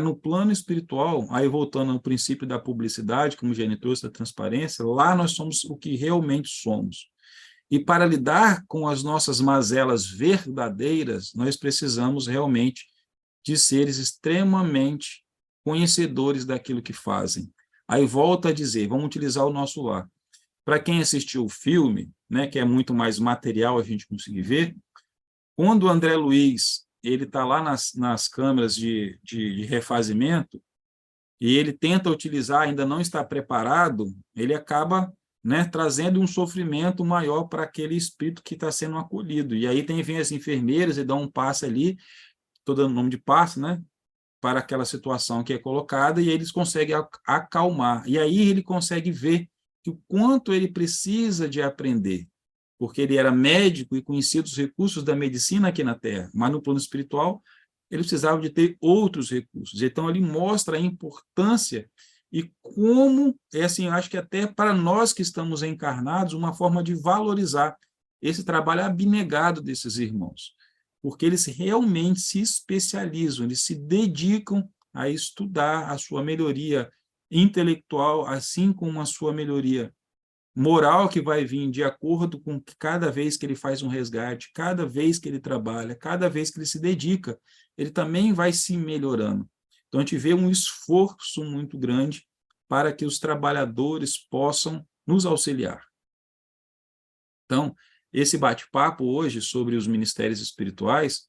no plano espiritual, aí voltando ao princípio da publicidade, como genitor da transparência, lá nós somos o que realmente somos. E para lidar com as nossas mazelas verdadeiras, nós precisamos realmente de seres extremamente conhecedores daquilo que fazem. Aí volta a dizer, vamos utilizar o nosso lar. Para quem assistiu o filme, né, que é muito mais material a gente conseguir ver, quando o André Luiz ele está lá nas câmeras de refazimento, e ele tenta utilizar, ainda não está preparado, ele acaba, né, trazendo um sofrimento maior para aquele espírito que está sendo acolhido. E aí vem as enfermeiras e dão um passe ali, estou dando nome de passe, né, para aquela situação que é colocada, e eles conseguem acalmar. E aí ele consegue ver que o quanto ele precisa de aprender, porque ele era médico e conhecia os recursos da medicina aqui na Terra, mas no plano espiritual ele precisava de ter outros recursos. Então, ele mostra a importância e como, assim, eu acho que até para nós que estamos encarnados, uma forma de valorizar esse trabalho abnegado desses irmãos, porque eles realmente se especializam, eles se dedicam a estudar a sua melhoria intelectual, assim como a sua melhoria moral, que vai vir de acordo com que cada vez que ele faz um resgate, cada vez que ele trabalha, cada vez que ele se dedica, ele também vai se melhorando. Então, a gente vê um esforço muito grande para que os trabalhadores possam nos auxiliar. Então, esse bate-papo hoje sobre os ministérios espirituais,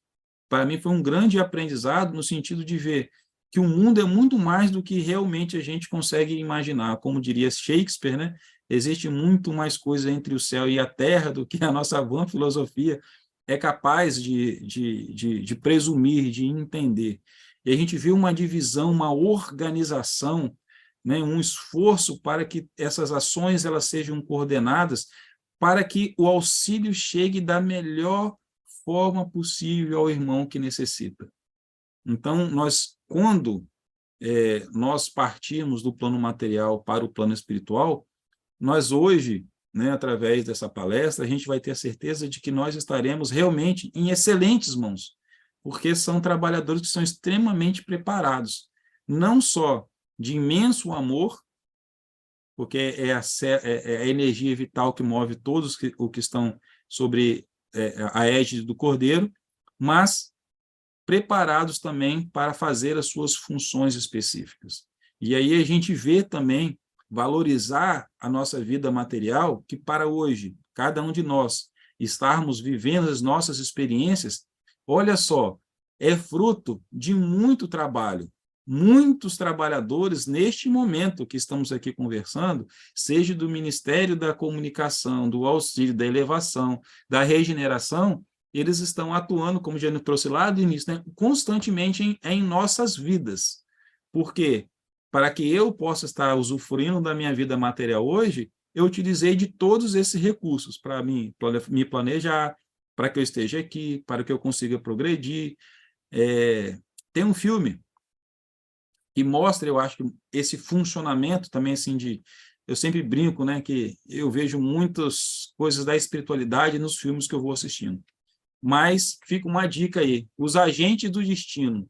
para mim foi um grande aprendizado no sentido de ver que o mundo é muito mais do que realmente a gente consegue imaginar. Como diria Shakespeare, né? Existe muito mais coisa entre o céu e a terra do que a nossa vã filosofia é capaz de presumir, de entender. E a gente vê uma divisão, uma organização, né? Um esforço para que essas ações elas sejam coordenadas para que o auxílio chegue da melhor forma possível ao irmão que necessita. Então, quando nós partimos do plano material para o plano espiritual, nós hoje, né, através dessa palestra, a gente vai ter a certeza de que nós estaremos realmente em excelentes mãos, porque são trabalhadores que são extremamente preparados, não só de imenso amor, porque é a energia vital que move todos os que estão sobre a égide do Cordeiro, mas preparados também para fazer as suas funções específicas. E aí a gente vê também valorizar a nossa vida material, que para hoje, cada um de nós estarmos vivendo as nossas experiências, olha só, é fruto de muito trabalho. Muitos trabalhadores, neste momento que estamos aqui conversando, seja do Ministério da Comunicação, do auxílio, da elevação, da regeneração, eles estão atuando, como já trouxe lá do início, né, constantemente em nossas vidas. Por quê? Para que eu possa estar usufruindo da minha vida material hoje, eu utilizei de todos esses recursos para me planejar, para que eu esteja aqui, para que eu consiga progredir. Tem um filme que mostra, eu acho, que esse funcionamento também, assim, eu sempre brinco, né, que eu vejo muitas coisas da espiritualidade nos filmes que eu vou assistindo. Mas fica uma dica aí, Os Agentes do Destino,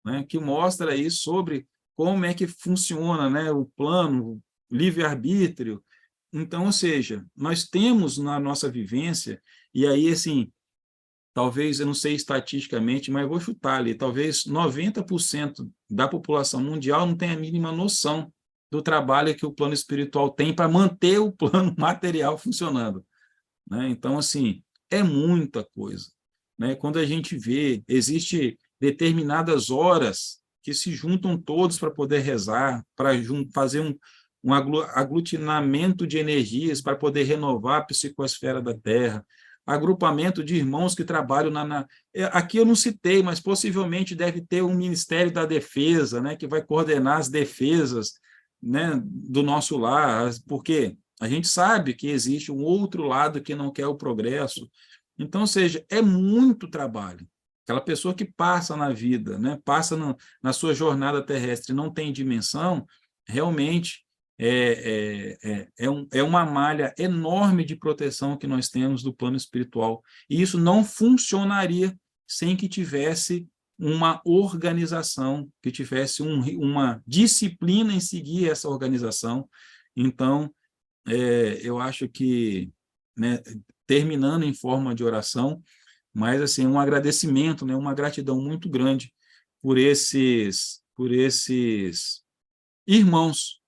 né, que mostra aí sobre como é que funciona, né, o plano, o livre-arbítrio. Então, ou seja, nós temos na nossa vivência, e aí, assim, talvez, eu não sei estatisticamente, mas eu vou chutar ali, talvez 90% da população mundial não tenha a mínima noção do trabalho que o plano espiritual tem para manter o plano material funcionando, né? Então, assim, é muita coisa, né? Quando a gente vê, existe determinadas horas que se juntam todos para poder rezar, para fazer um aglutinamento de energias para poder renovar a psicosfera da Terra, agrupamento de irmãos que trabalham aqui eu não citei, mas possivelmente deve ter um Ministério da Defesa, né, que vai coordenar as defesas, né, do nosso lar, porque a gente sabe que existe um outro lado que não quer o progresso. Então, ou seja, é muito trabalho. Aquela pessoa que passa na vida, né, passa na sua jornada terrestre, não tem dimensão, realmente é uma malha enorme de proteção que nós temos do plano espiritual. E isso não funcionaria sem que tivesse uma organização, que tivesse uma disciplina em seguir essa organização. Então, eu acho que, né, terminando em forma de oração, mas assim, um agradecimento, né, uma gratidão muito grande por esses irmãos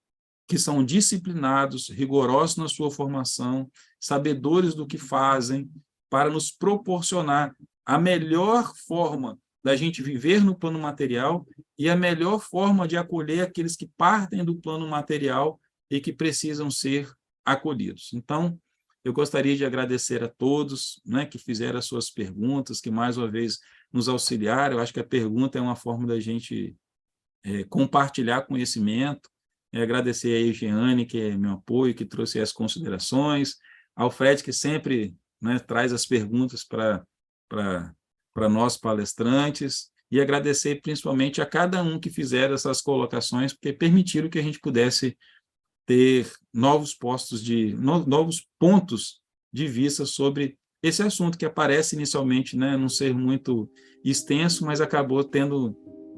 que são disciplinados, rigorosos na sua formação, sabedores do que fazem, para nos proporcionar a melhor forma da gente viver no plano material e a melhor forma de acolher aqueles que partem do plano material e que precisam ser acolhidos. Então, eu gostaria de agradecer a todos, né, que fizeram as suas perguntas, que mais uma vez nos auxiliaram. Eu acho que a pergunta é uma forma da gente compartilhar conhecimento. Agradecer a Jeane, que é meu apoio, que trouxe as considerações, ao Fred, que sempre, né, traz as perguntas para nós palestrantes, e agradecer principalmente a cada um que fizeram essas colocações, porque permitiram que a gente pudesse ter novos pontos de vista sobre esse assunto que aparece inicialmente, né, não ser muito extenso, mas acabou tendo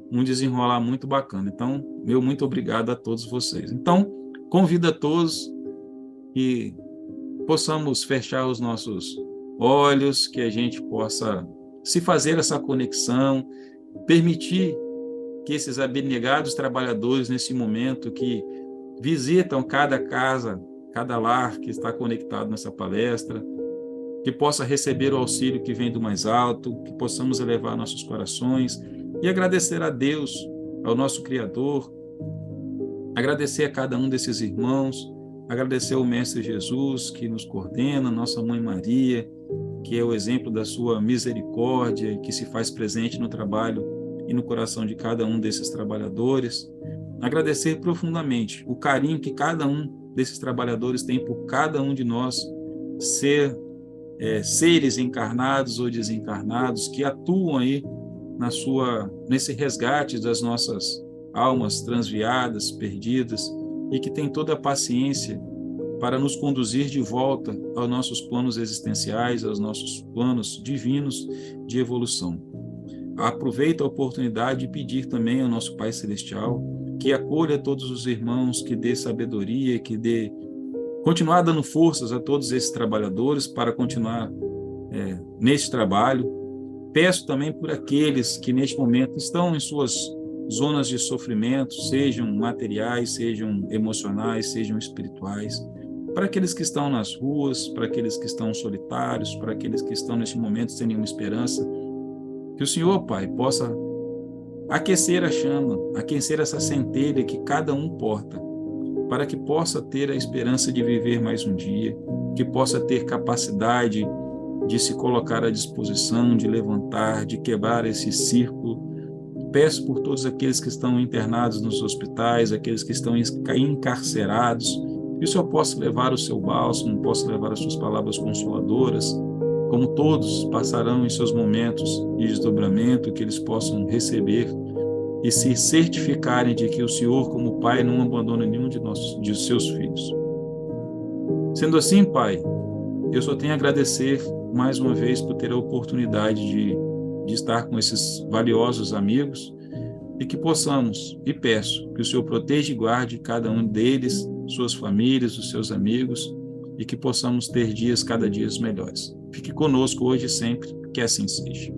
um desenrolar muito bacana. Então, meu muito obrigado a todos vocês. Então, convido a todos que possamos fechar os nossos olhos, que a gente possa se fazer essa conexão, permitir que esses abnegados trabalhadores, nesse momento, que visitam cada casa, cada lar que está conectado nessa palestra, que possa receber o auxílio que vem do mais alto, que possamos elevar nossos corações e agradecer a Deus, ao nosso Criador, agradecer a cada um desses irmãos, agradecer ao Mestre Jesus, que nos coordena, nossa Mãe Maria, que é o exemplo da sua misericórdia e que se faz presente no trabalho e no coração de cada um desses trabalhadores. Agradecer profundamente o carinho que cada um desses trabalhadores tem por cada um de nós, seres encarnados ou desencarnados, que atuam aí nesse resgate das nossas almas transviadas, perdidas, e que tem toda a paciência para nos conduzir de volta aos nossos planos existenciais, aos nossos planos divinos de evolução. Aproveito a oportunidade de pedir também ao nosso Pai Celestial que acolha todos os irmãos, que dê sabedoria, que dê continuar dando forças a todos esses trabalhadores para continuar nesse trabalho. Peço também por aqueles que neste momento estão em suas zonas de sofrimento, sejam materiais, sejam emocionais, sejam espirituais, para aqueles que estão nas ruas, para aqueles que estão solitários, para aqueles que estão neste momento sem nenhuma esperança, que o Senhor, Pai, possa aquecer a chama, aquecer essa centelha que cada um porta, para que possa ter a esperança de viver mais um dia, que possa ter capacidade de se colocar à disposição, de levantar, de quebrar esse círculo. Peço por todos aqueles que estão internados nos hospitais, aqueles que estão encarcerados, que o Senhor possa levar o seu bálsamo, possa levar as suas palavras consoladoras, como todos passarão em seus momentos de desdobramento, que eles possam receber e se certificarem de que o Senhor, como Pai, não abandona nenhum de seus filhos. Sendo assim, Pai, eu só tenho a agradecer mais uma vez por ter a oportunidade de estar com esses valiosos amigos e que possamos, e peço, que o Senhor proteja e guarde cada um deles, suas famílias, os seus amigos, e que possamos ter dias cada dia melhores. Fique conosco hoje e sempre, que assim seja.